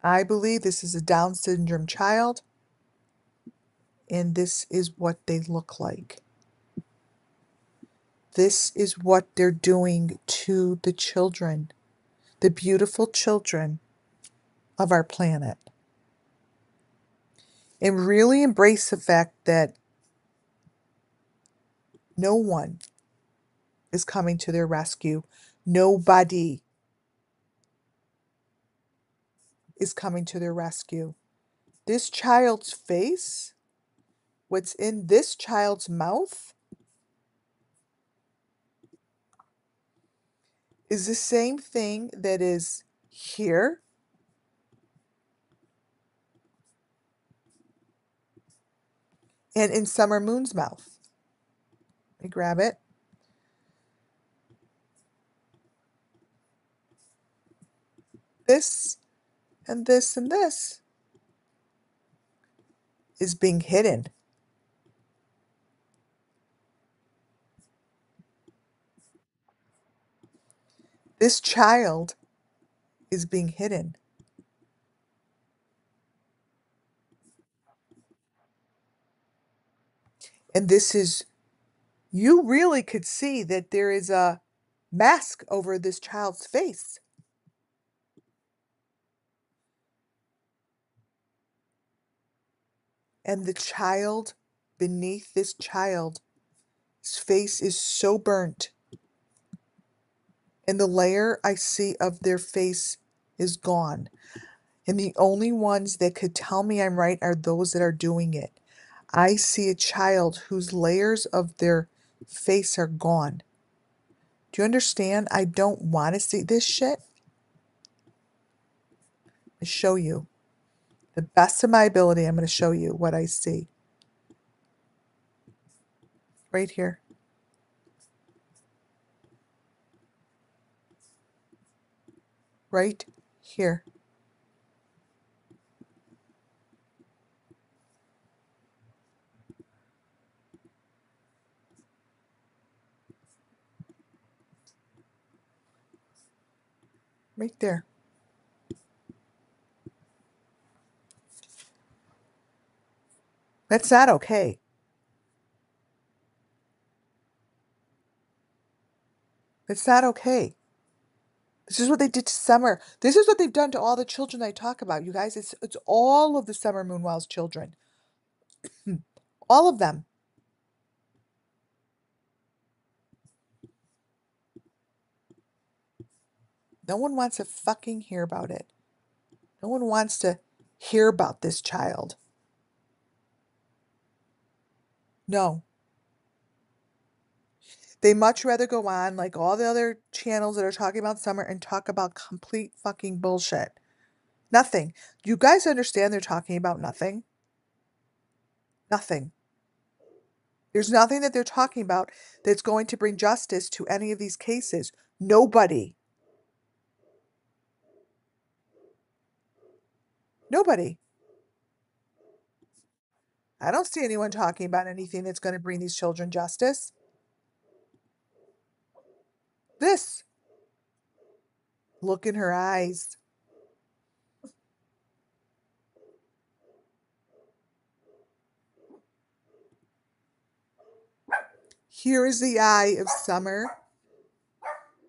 I believe this is a Down syndrome child, and this is what they look like. This is what they're doing to the children, the beautiful children of our planet. And really embrace the fact that no one is coming to their rescue. Nobody is coming to their rescue. This child's face, what's in this child's mouth, is the same thing that is here and in Summer Moon's mouth. Let me grab it. This and this and this is being hidden. This child is being hidden. And this is, you really could see that there is a mask over this child's face. And the child, beneath this child's face is so burnt. And the layer I see of their face is gone. And the only ones that could tell me I'm right are those that are doing it. I see a child whose layers of their face are gone. Do you understand? I don't want to see this shit. I show you. The best of my ability, I'm going to show you what I see. Right here. Right here. Right there. That's not okay. It's not okay. This is what they did to Summer. This is what they've done to all the children I talk about. You guys, it's all of the Summer Moonwell's children. All of them. No one wants to fucking hear about it. No one wants to hear about this child. No. They much rather go on like all the other channels that are talking about Summer and talk about complete fucking bullshit. Nothing. You guys understand they're talking about nothing? Nothing. There's nothing that they're talking about that's going to bring justice to any of these cases. Nobody. Nobody. I don't see anyone talking about anything that's going to bring these children justice. This. Look in her eyes. Here is the eye of Summer.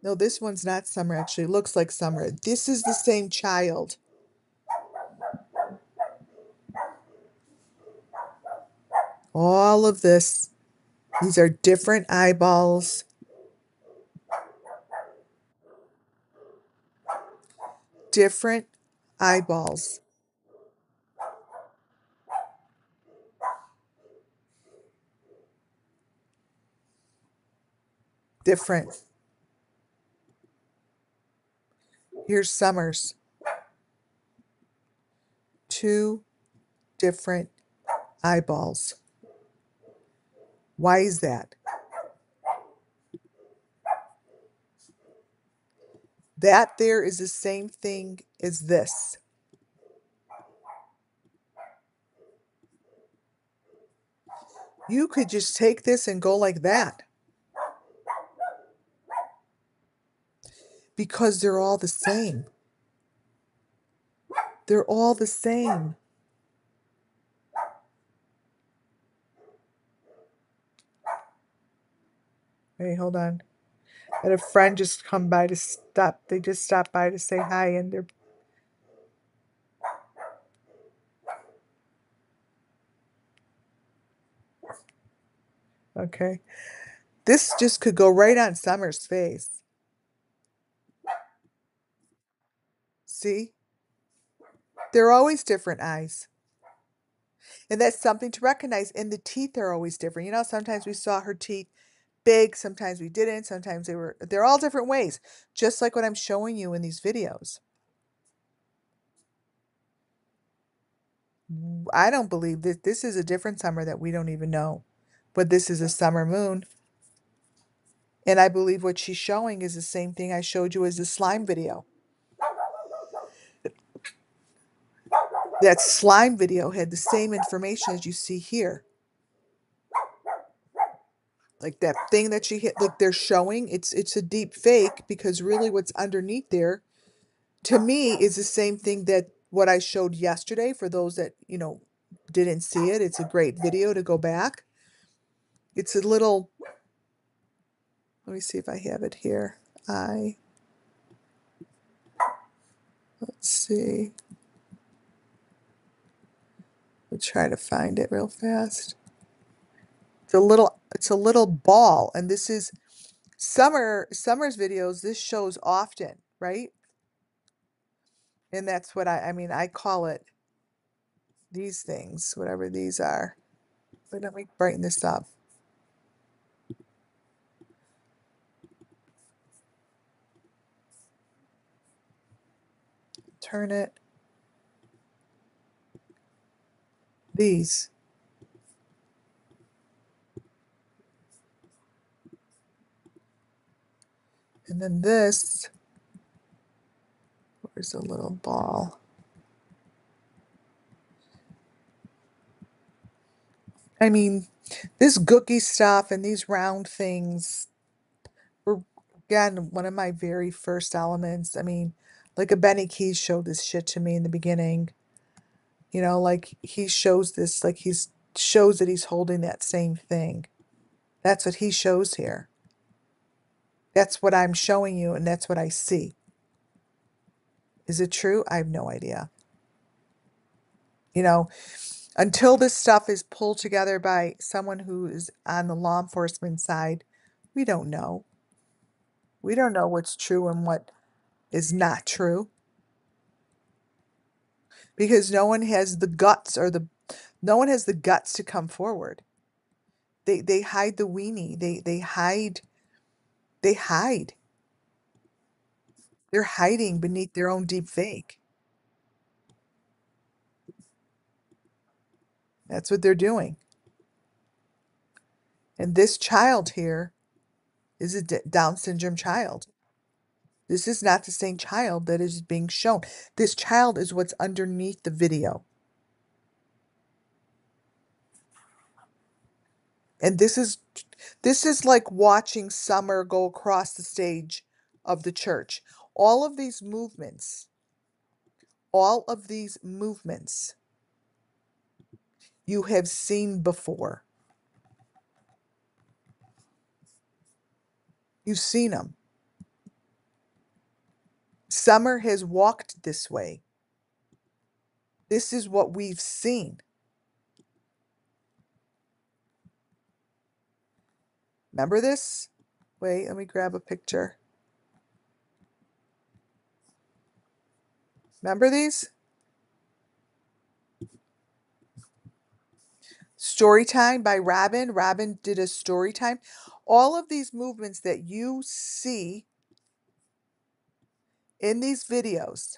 No, this one's not Summer, actually. It looks like Summer. This is the same child. All of this. These are different eyeballs. Different eyeballs. Different. Here's Summer's. Two different eyeballs. Why is that? That there is the same thing as this. You could just take this and go like that. Because they're all the same. They're all the same. Hey, hold on. I had a friend just come by to stop. They just stopped by to say hi, and they're okay. This just could go right on Summer's face. See? They're always different eyes. And that's something to recognize. And the teeth are always different. You know, sometimes we saw her teeth big, sometimes we didn't, sometimes they're all different ways, just like what I'm showing you in these videos. I don't believe that this is a different Summer that we don't even know, but this is a Summer moon. And I believe what she's showing is the same thing I showed you as the slime video. That slime video had the same information as you see here. Like that thing that she hit, like they're showing, it's a deep fake because really what's underneath there, to me, is the same thing that what I showed yesterday for those that, didn't see it. It's a great video to go back. It's a little, let me see if I have it here. Let's see. We'll try to find it real fast. It's a little ball, and this is Summer's videos. This shows often, right? And that's what I mean, I call it these things, whatever these are. But let me brighten this up. Turn it. These. And then this, where's a little ball? I mean, this gooky stuff and these round things were, again, one of my very first elements. I mean, like a Benny Keys showed this shit to me in the beginning. You know, like he shows this, like he's shows that he's holding that same thing. That's what he shows here. That's what I'm showing you, and that's what I see. Is it true? I have no idea. You know, until this stuff is pulled together by someone who is on the law enforcement side, we don't know. We don't know what's true and what is not true because no one has the guts or the no one has the guts to come forward. They hide the weenie. They hide. They're hiding beneath their own deep fake. That's what they're doing. And this child here is a Down syndrome child. This is not the same child that is being shown. This child is what's underneath the video. And this is like watching Summer go across the stage of the church. All of these movements, all of these movements you have seen before. You've seen them. Summer has walked this way. This is what we've seen. Remember this? Wait, let me grab a picture. Remember these? Story time by Robin. Robin did a story time. All of these movements that you see in these videos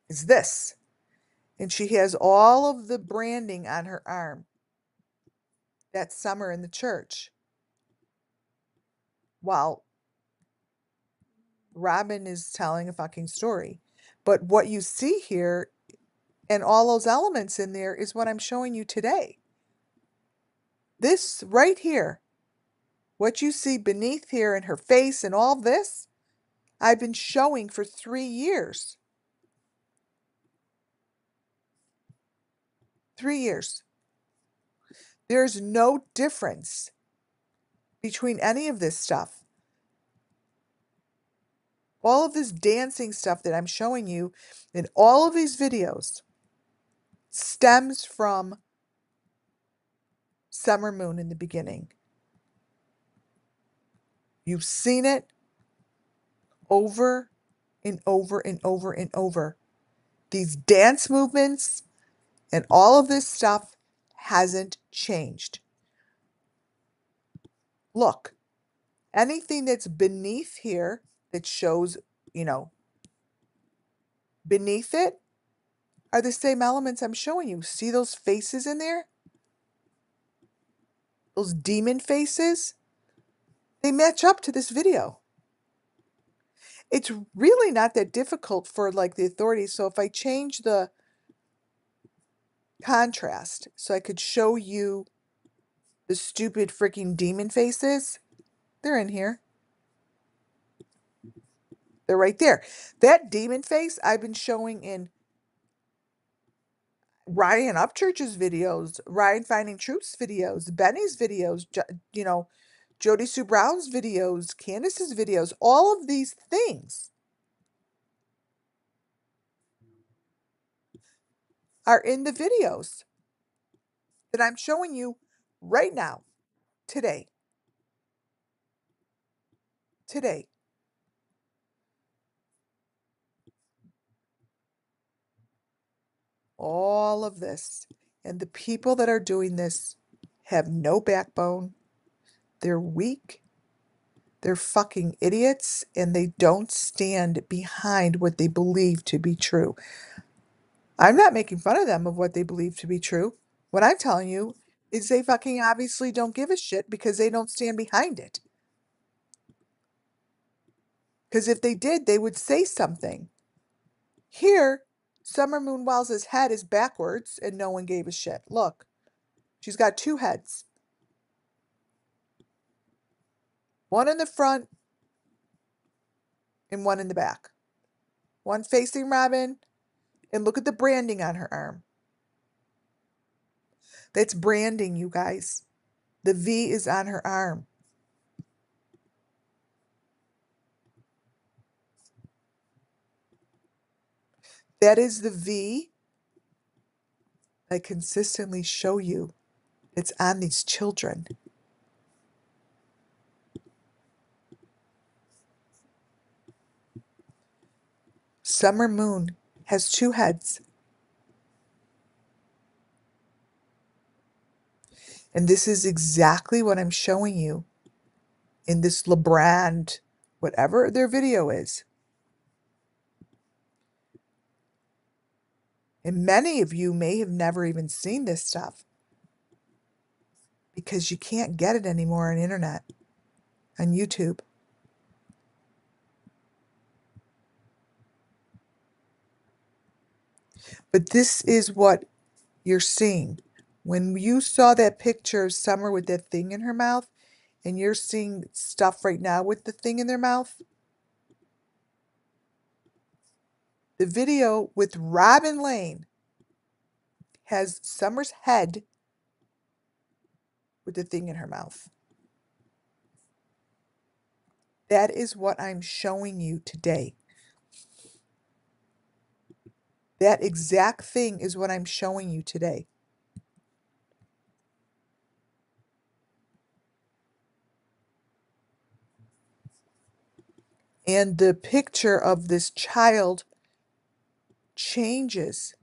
is this. And she has all of the branding on her arm. That's Summer in the church. While Robin is telling a fucking story. But what you see here and all those elements in there is what I'm showing you today. This right here, what you see beneath here in her face and all this, I've been showing for 3 years. 3 years. There's no difference between any of this stuff. All of this dancing stuff that I'm showing you in all of these videos stems from Summer Moon in the beginning. You've seen it over and over and over and over. These dance movements and all of this stuff hasn't changed. Look, anything that's beneath here that shows, you know, beneath it are the same elements I'm showing you. See those faces in there? Those demon faces? They match up to this video. It's really not that difficult for like the authorities. So if I change the contrast so I could show you the stupid freaking demon faces, they're in here. They're right there. That demon face I've been showing in Ryan Upchurch's videos, Ryan Finding Truth's videos, Benny's videos, you know, Jody Sue Brown's videos, Candace's videos, all of these things are in the videos that I'm showing you right now, today. Today. All of this. And the people that are doing this have no backbone. They're weak. They're fucking idiots and they don't stand behind what they believe to be true. I'm not making fun of them of what they believe to be true. What I'm telling you is they fucking obviously don't give a shit because they don't stand behind it. Because if they did, they would say something. Here, Summer Moon Wells' head is backwards and no one gave a shit. Look, she's got two heads. One in the front and one in the back. One facing Robin, and look at the branding on her arm. That's branding, you guys. The V is on her arm. That is the V I consistently show you. It's on these children. Summer Moon has two heads. And this is exactly what I'm showing you in this LeBrand, whatever their video is. And many of you may have never even seen this stuff because you can't get it anymore on the internet, on YouTube. But this is what you're seeing. When you saw that picture of Summer with that thing in her mouth, and you're seeing stuff right now with the thing in their mouth, the video with Robin Lane has Summer's head with the thing in her mouth. That is what I'm showing you today. That exact thing is what I'm showing you today. And the picture of this child changes.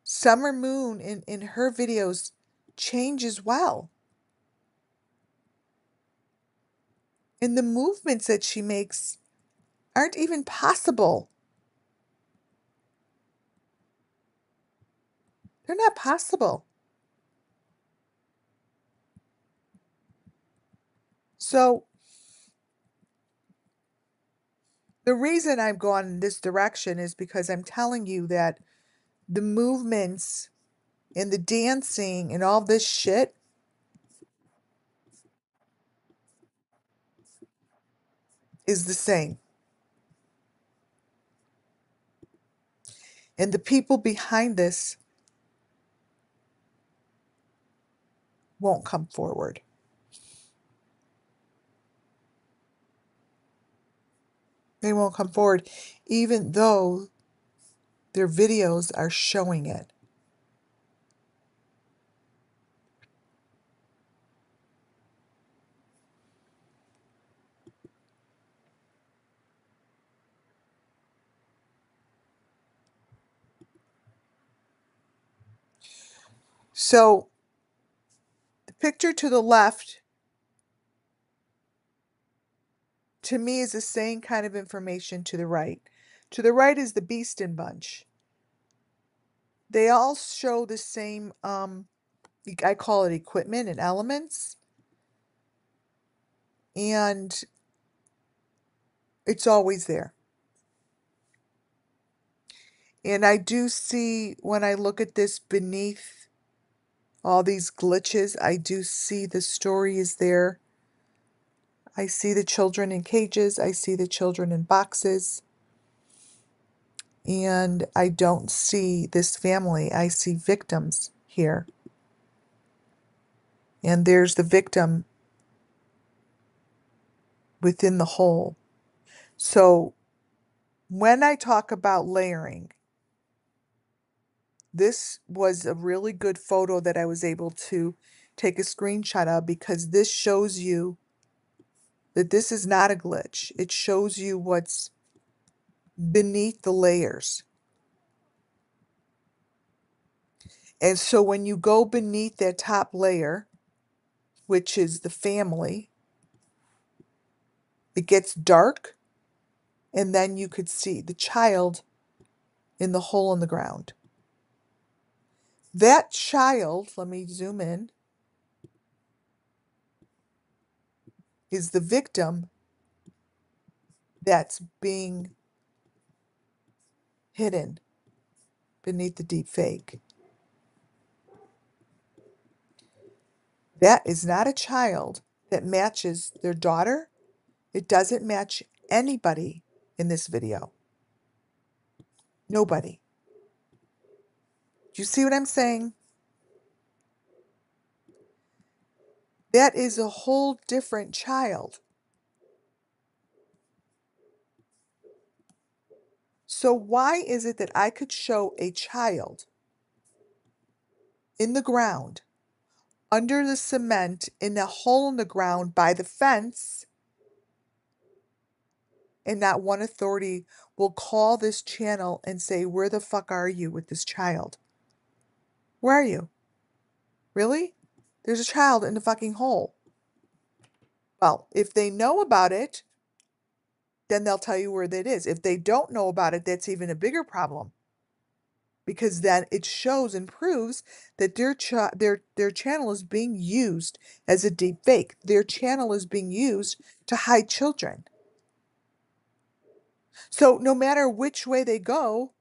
Summer Moon in her videos changes well. And the movements that she makes aren't even possible. They're not possible. So the reason I've gone in this direction is because I'm telling you that the movements and the dancing and all this shit is the same. And the people behind this won't come forward. They won't come forward, even though their videos are showing it. So the picture to the left, to me, is the same kind of information to the right. To the right is the Beeston Bunch. They all show the same, I call it equipment and elements. And it's always there. And I do see, when I look at this beneath all these glitches, I do see the story is there. I see the children in cages. I see the children in boxes. And I don't see this family. I see victims here. And there's the victim within the whole. So when I talk about layering, this was a really good photo that I was able to take a screenshot of because this shows you that this is not a glitch. It shows you what's beneath the layers. And so when you go beneath that top layer, which is the family. It gets dark, and then you could see the child in the hole in the ground. That child, let me zoom in, is the victim that's being hidden beneath the deep fake. That is not a child that matches their daughter. It doesn't match anybody in this video. Nobody. Do you see what I'm saying? That is a whole different child. So why is it that I could show a child in the ground, under the cement, in a hole in the ground by the fence, and not one authority will call this channel and say, where the fuck are you with this child? Where are you? Really? There's a child in the fucking hole. Well, if they know about it, then they'll tell you where that is. If they don't know about it, that's even a bigger problem. Because then it shows and proves that their channel is being used as a deep fake. Their channel is being used to hide children. So no matter which way they go,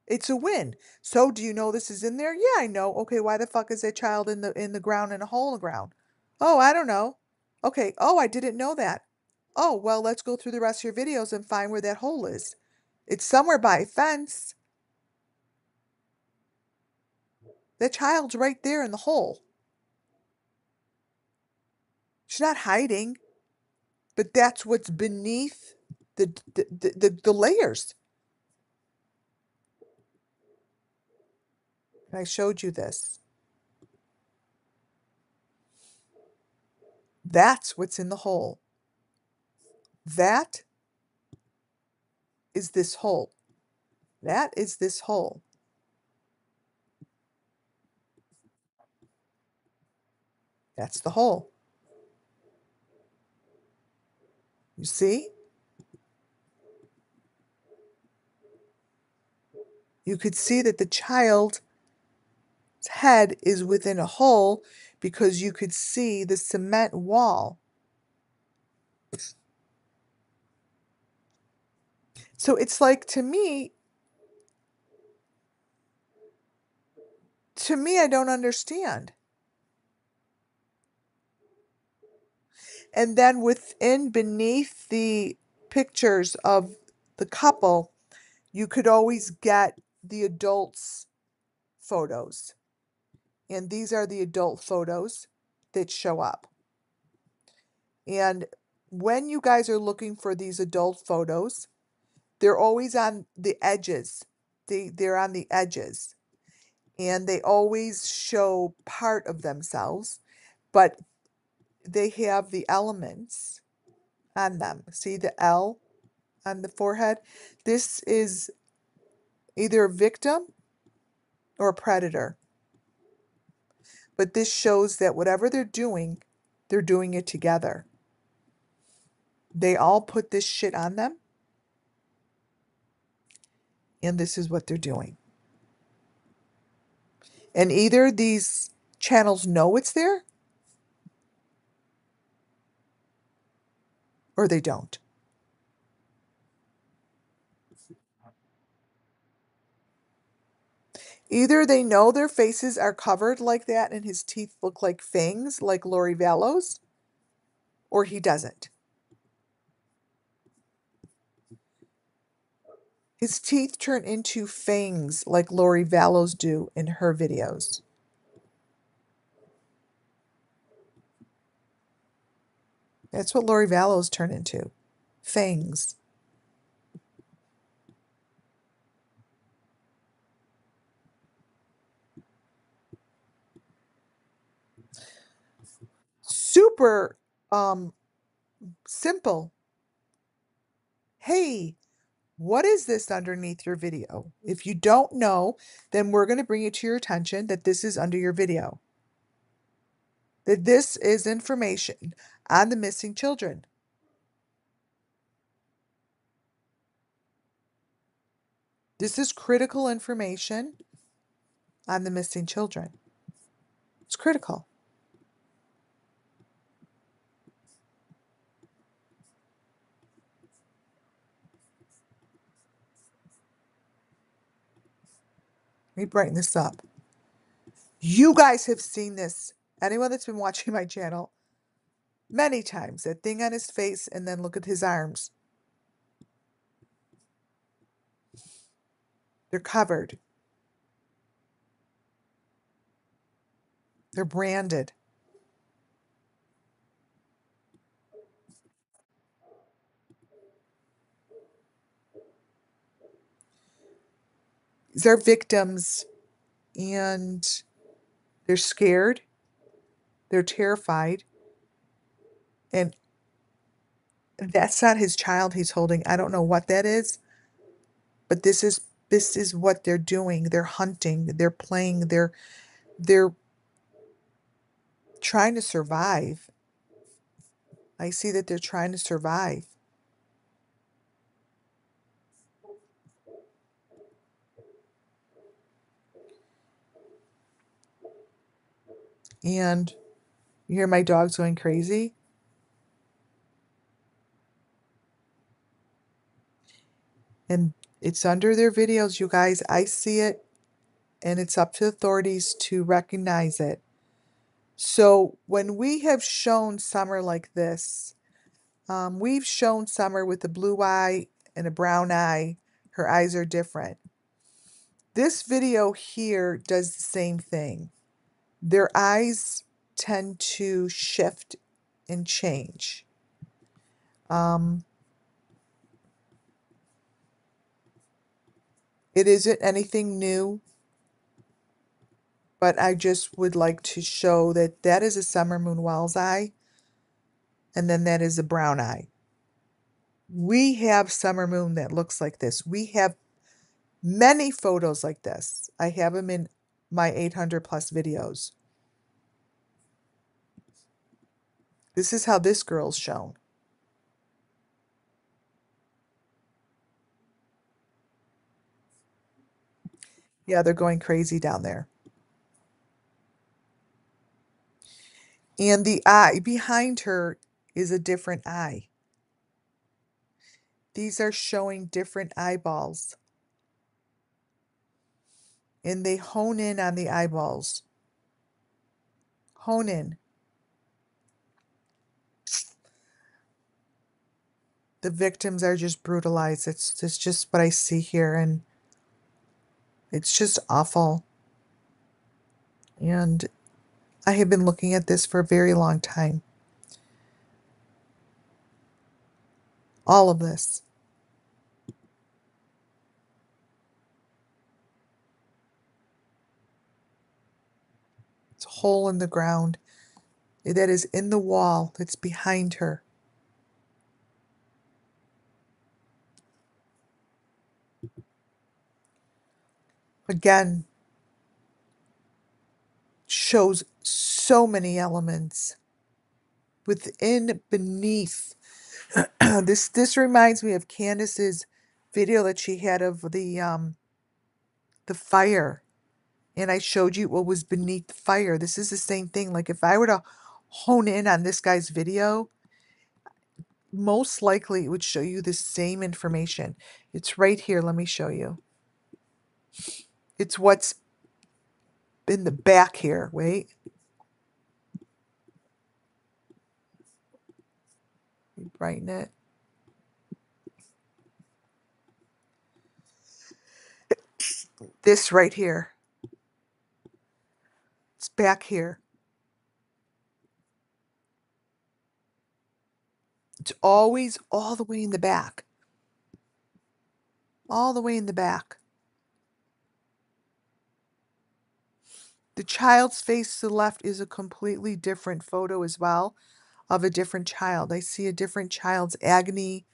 it's a win. So do you know this is in there? Yeah, I know. Okay, why the fuck is that child in the ground, in a hole in the ground? Oh, I don't know. Okay. Oh, I didn't know that. Oh, well, let's go through the rest of your videos and find where that hole is. It's somewhere by a fence. That child's right there in the hole. She's not hiding, but that's what's beneath the layers. And I showed you this. That's what's in the hole. That is this hole. That is this hole. That's the hole. You see? You could see that the child's head is within a hole because you could see the cement wall. So it's like, to me, I don't understand. And then within, beneath the pictures of the couple, you could always get the adults' photos. And these are the adult photos that show up. And when you guys are looking for these adult photos, they're always on the edges. They're on the edges. And they always show part of themselves, but they have the elements on them. See the L on the forehead? This is either a victim or a predator. But this shows that whatever they're doing it together. They all put this shit on them, and this is what they're doing. And either these channels know it's there, or they don't. Either they know their faces are covered like that and his teeth look like fangs, like Lori Vallow's, or he doesn't. His teeth turn into fangs like Lori Vallow's do in her videos. That's what Lori Vallow's turn into. Fangs. Super simple. Hey, what is this underneath your video? If you don't know, then we're going to bring it to your attention that this is under your video. that this is information on the missing children. This is critical information on the missing children. It's critical. Let me brighten this up. You guys have seen this. Anyone that's been watching my channel many times. That thing on his face, and then look at his arms. They're covered. They're branded. These are victims, and they're scared. They're terrified. And that's not his child he's holding. I don't know what that is, but this is what they're doing. They're hunting, they're playing, they're trying to survive. I see that they're trying to survive. And you hear my dogs going crazy? And it's under their videos, you guys. I see it, and it's up to authorities to recognize it. So when we have shown Summer like this, we've shown Summer with a blue eye and a brown eye. Her eyes are different. This video here does the same thing. Their eyes tend to shift and change. It isn't anything new, but I just would like to show that that is a Summer Moon Wells eye, and then that is a brown eye. We have Summer Moon that looks like this. We have many photos like this. I have them in my 800 plus videos. This is how this girl's shown. Yeah, they're going crazy down there. And the eye behind her is a different eye. These are showing different eyeballs. And they hone in on the eyeballs. Hone in. The victims are just brutalized. It's just what I see here, and it's just awful. And I have been looking at this for a very long time. All of this. It's a hole in the ground that is in the wall that's behind her. Again, shows so many elements within, beneath. This reminds me of Candace's video that she had of the fire, and I showed you what was beneath the fire. This is the same thing. Like, if I were to hone in on this guy's video, most likely it would show you the same information. It's right here. Let me show you. It's what's in the back here. Wait. Brighten it. This right here. It's back here. It's always all the way in the back. All the way in the back. The child's face to the left is a completely different photo as well, of a different child. I see a different child's agony.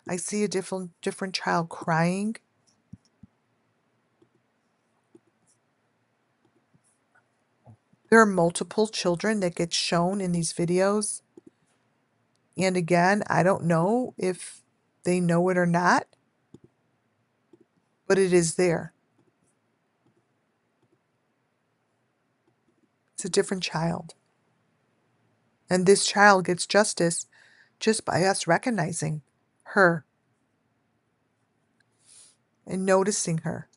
I see a different child crying. There are multiple children that get shown in these videos. And again, I don't know if they know it or not, but it is there. It's a different child. And this child gets justice just by us recognizing her and noticing her.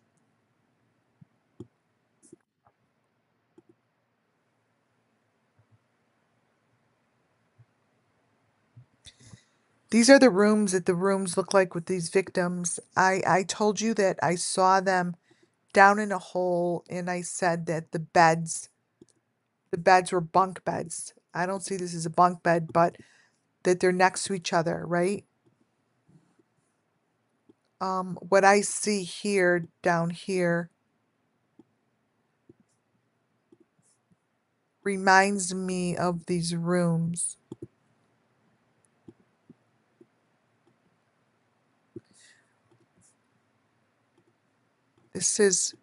These are the rooms that the rooms look like with these victims. I told you that I saw them down in a hole, and I said that the beds were bunk beds. I don't see this as a bunk bed, but that they're next to each other, right? What I see here, down here, reminds me of these rooms. This is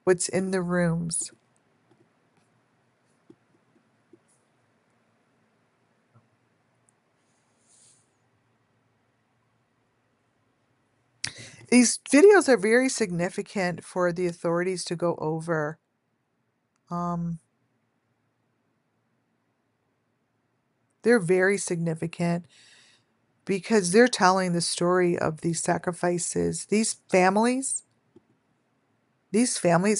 what's in the rooms. These videos are very significant for the authorities to go over. Um, they're very significant because they're telling the story of these sacrifices. These families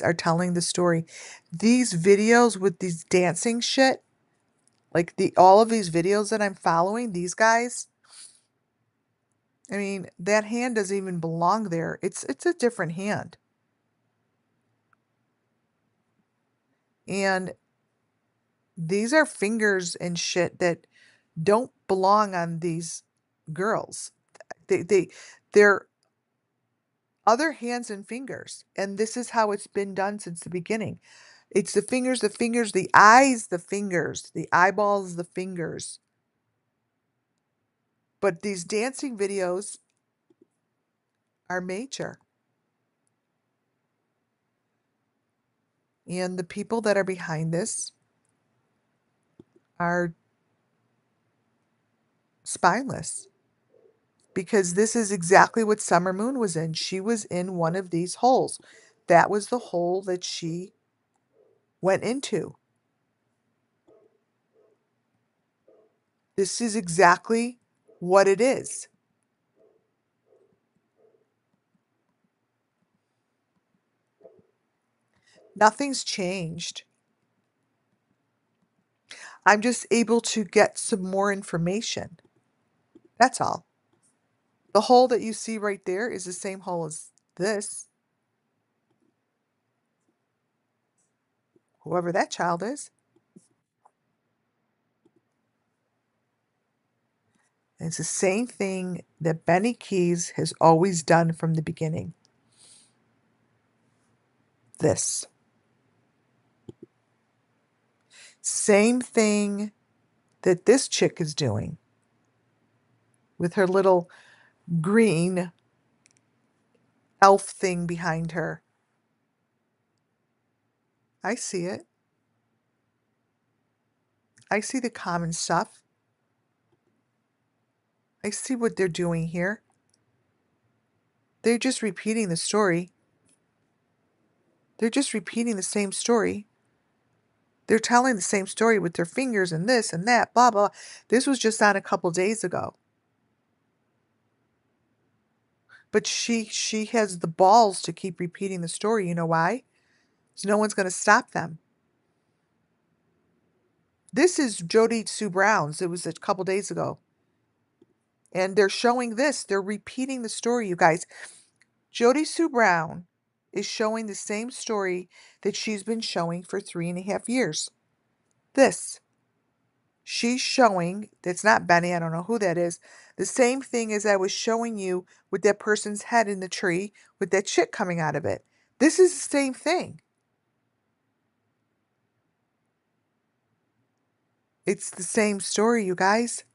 are telling the story. These videos with these dancing shit, like all of these videos that I'm following, these guys, I mean, that hand doesn't even belong there. It's a different hand. And these are fingers and shit that don't belong on these girls. They're other hands and fingers. And this is how it's been done since the beginning. It's the fingers, the eyes, the fingers, the eyeballs, the fingers. But these dancing videos are major. And the people that are behind this are spineless. Because this is exactly what Summer Moon was in. She was in one of these holes. That was the hole that she went into. This is exactly what it is. Nothing's changed. I'm just able to get some more information. That's all. The hole that you see right there is the same hole as this, whoever that child is. And it's the same thing that Benny Keys has always done from the beginning. This. Same thing that this chick is doing with her little green elf thing behind her. I see it. I see the common stuff. I see what they're doing here. They're just repeating the story. They're just repeating the same story. They're telling the same story with their fingers and this and that, blah, blah. This was just on a couple days ago. But she has the balls to keep repeating the story. You know why? Because no one's going to stop them. This is Jody Sue Brown's. It was a couple days ago. And they're showing this. They're repeating the story, you guys. Jody Sue Brown is showing the same story that she's been showing for 3.5 years. This. She's showing, that's not Benny, I don't know who that is, the same thing as I was showing you with that person's head in the tree with that shit coming out of it. This is the same thing. It's the same story, you guys.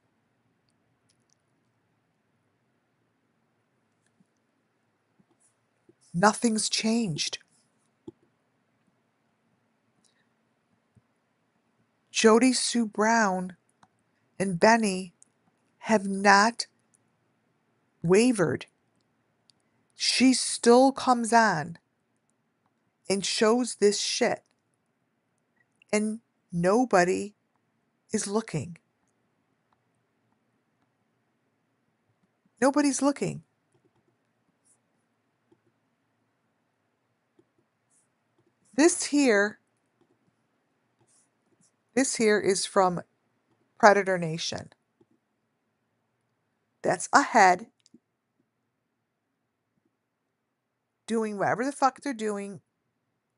Nothing's changed. Jody Sue Brown and Benny have not wavered. She still comes on and shows this shit, and nobody is looking. Nobody's looking. This here is from Predator Nation. That's a head doing whatever the fuck they're doing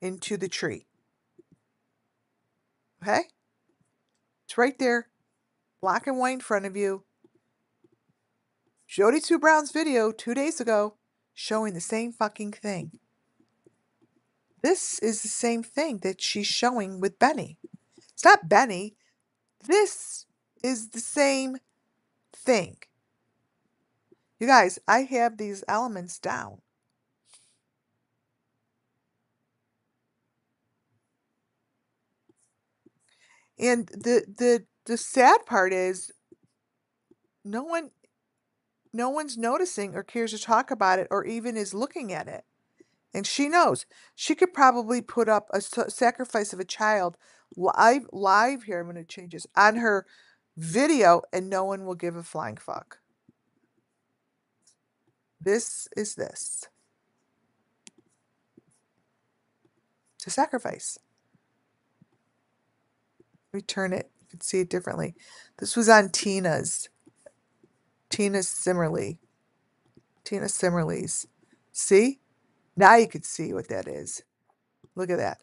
into the tree. Okay? It's right there, black and white in front of you. Jody Sue Brown's video 2 days ago showing the same fucking thing. This is the same thing that she's showing with Benny. It's not Benny. This is the same thing. You guys, I have these elements down. And the sad part is no one's noticing or cares to talk about it or even is looking at it. And she knows. She could probably put up a sacrifice of a child live here. I'm going to change this on her video and no one will give a flying fuck. This is this. It's a sacrifice. Return it. You can see it differently. This was on Tina Simmerly's. See? Now you can see what that is. Look at that.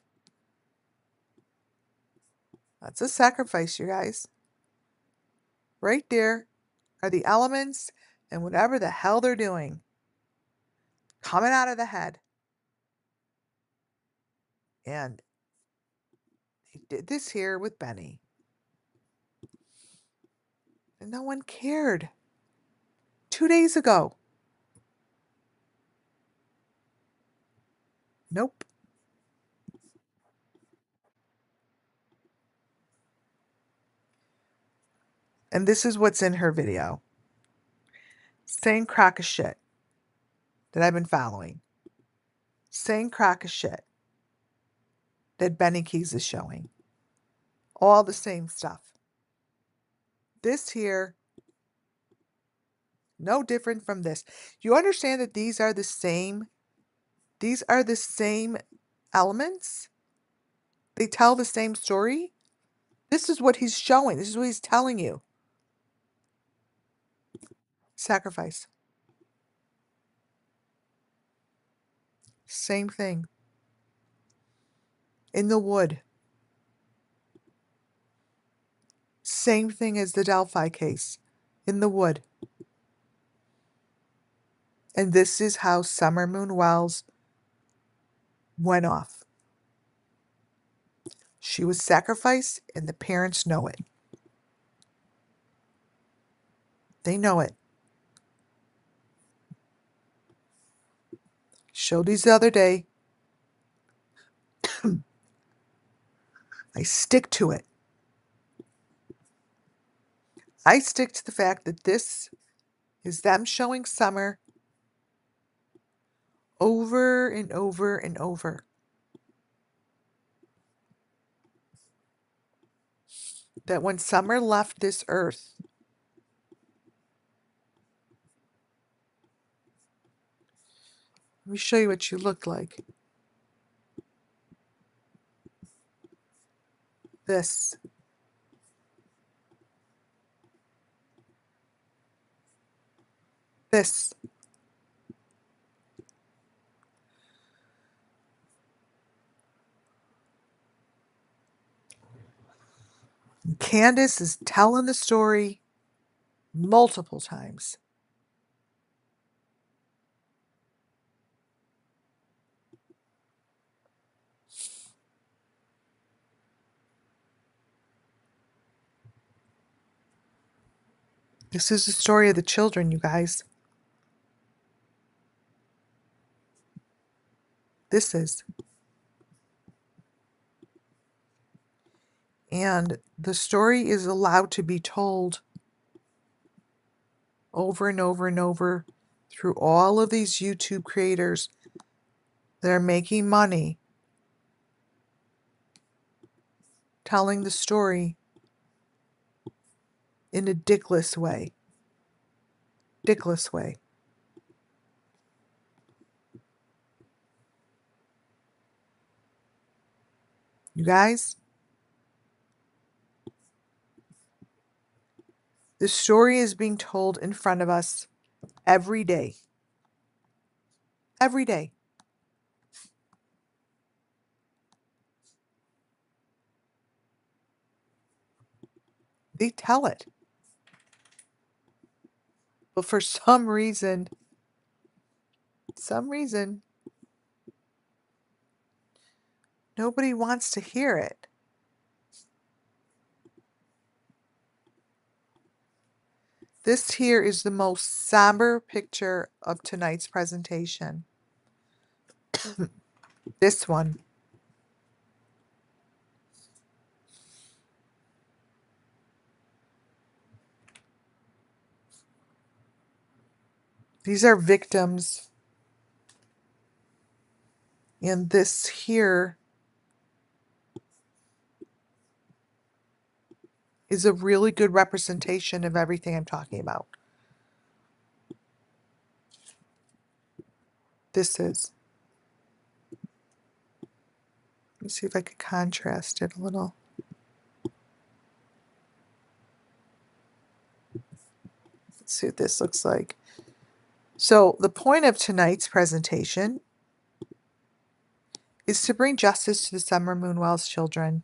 That's a sacrifice, you guys. Right there are the elements and whatever the hell they're doing coming out of the head. And they did this here with Benny. And no one cared. 2 days ago. Nope. And this is what's in her video. Same crock of shit that I've been following. Same crock of shit that Benny Keys is showing. All the same stuff. This here, no different from this. You understand that these are the same elements? They tell the same story? This is what he's showing. This is what he's telling you. Sacrifice. Same thing. In the wood. Same thing as the Delphi case. In the wood. And this is how Summer Moon Wells went off. She was sacrificed and the parents know it. They know it. Showed these the other day. I stick to it. I stick to the fact that this is them showing Summer over and over and over. That when Summer left this earth, let me show you what she looked like. This. This. Candace is telling the story multiple times. This is the story of the children, you guys. This is. And the story is allowed to be told over and over and over through all of these YouTube creators that are making money telling the story in a dickless way. Dickless way. You guys, the story is being told in front of us every day. Every day. They tell it. But for some reason, nobody wants to hear it. This here is the most somber picture of tonight's presentation. This one. These are victims. And this here is a really good representation of everything I'm talking about. This is. Let me see if I could contrast it a little. Let's see what this looks like. So the point of tonight's presentation is to bring justice to the Summer Moonwell's children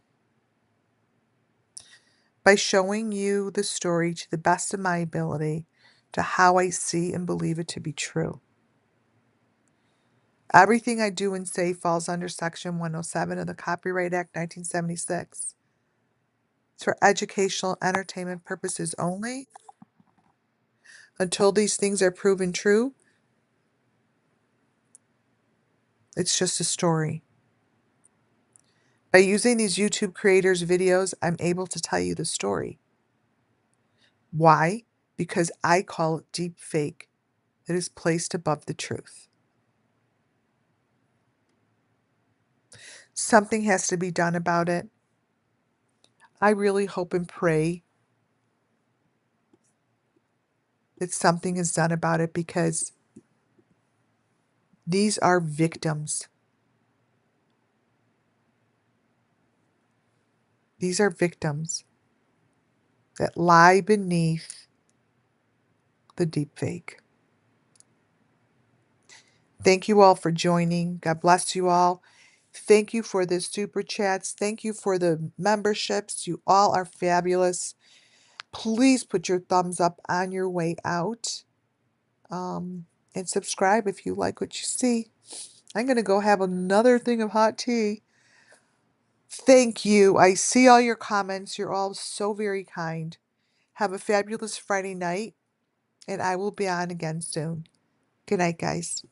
by showing you the story to the best of my ability to how I see and believe it to be true. Everything I do and say falls under Section 107 of the Copyright Act 1976. It's for educational entertainment purposes only. Until these things are proven true, it's just a story. By using these YouTube creators' videos, I'm able to tell you the story. Why? Because I call it deep fake that is placed above the truth. Something has to be done about it. I really hope and pray that something is done about it, because these are victims. These are victims that lie beneath the deep fake. Thank you all for joining. God bless you all. Thank you for the super chats. Thank you for the memberships. You all are fabulous. Please put your thumbs up on your way out. And subscribe if you like what you see. I'm going to go have another thing of hot tea. Thank you. I see all your comments. You're all so very kind. Have a fabulous Friday night, and I will be on again soon. Good night, guys.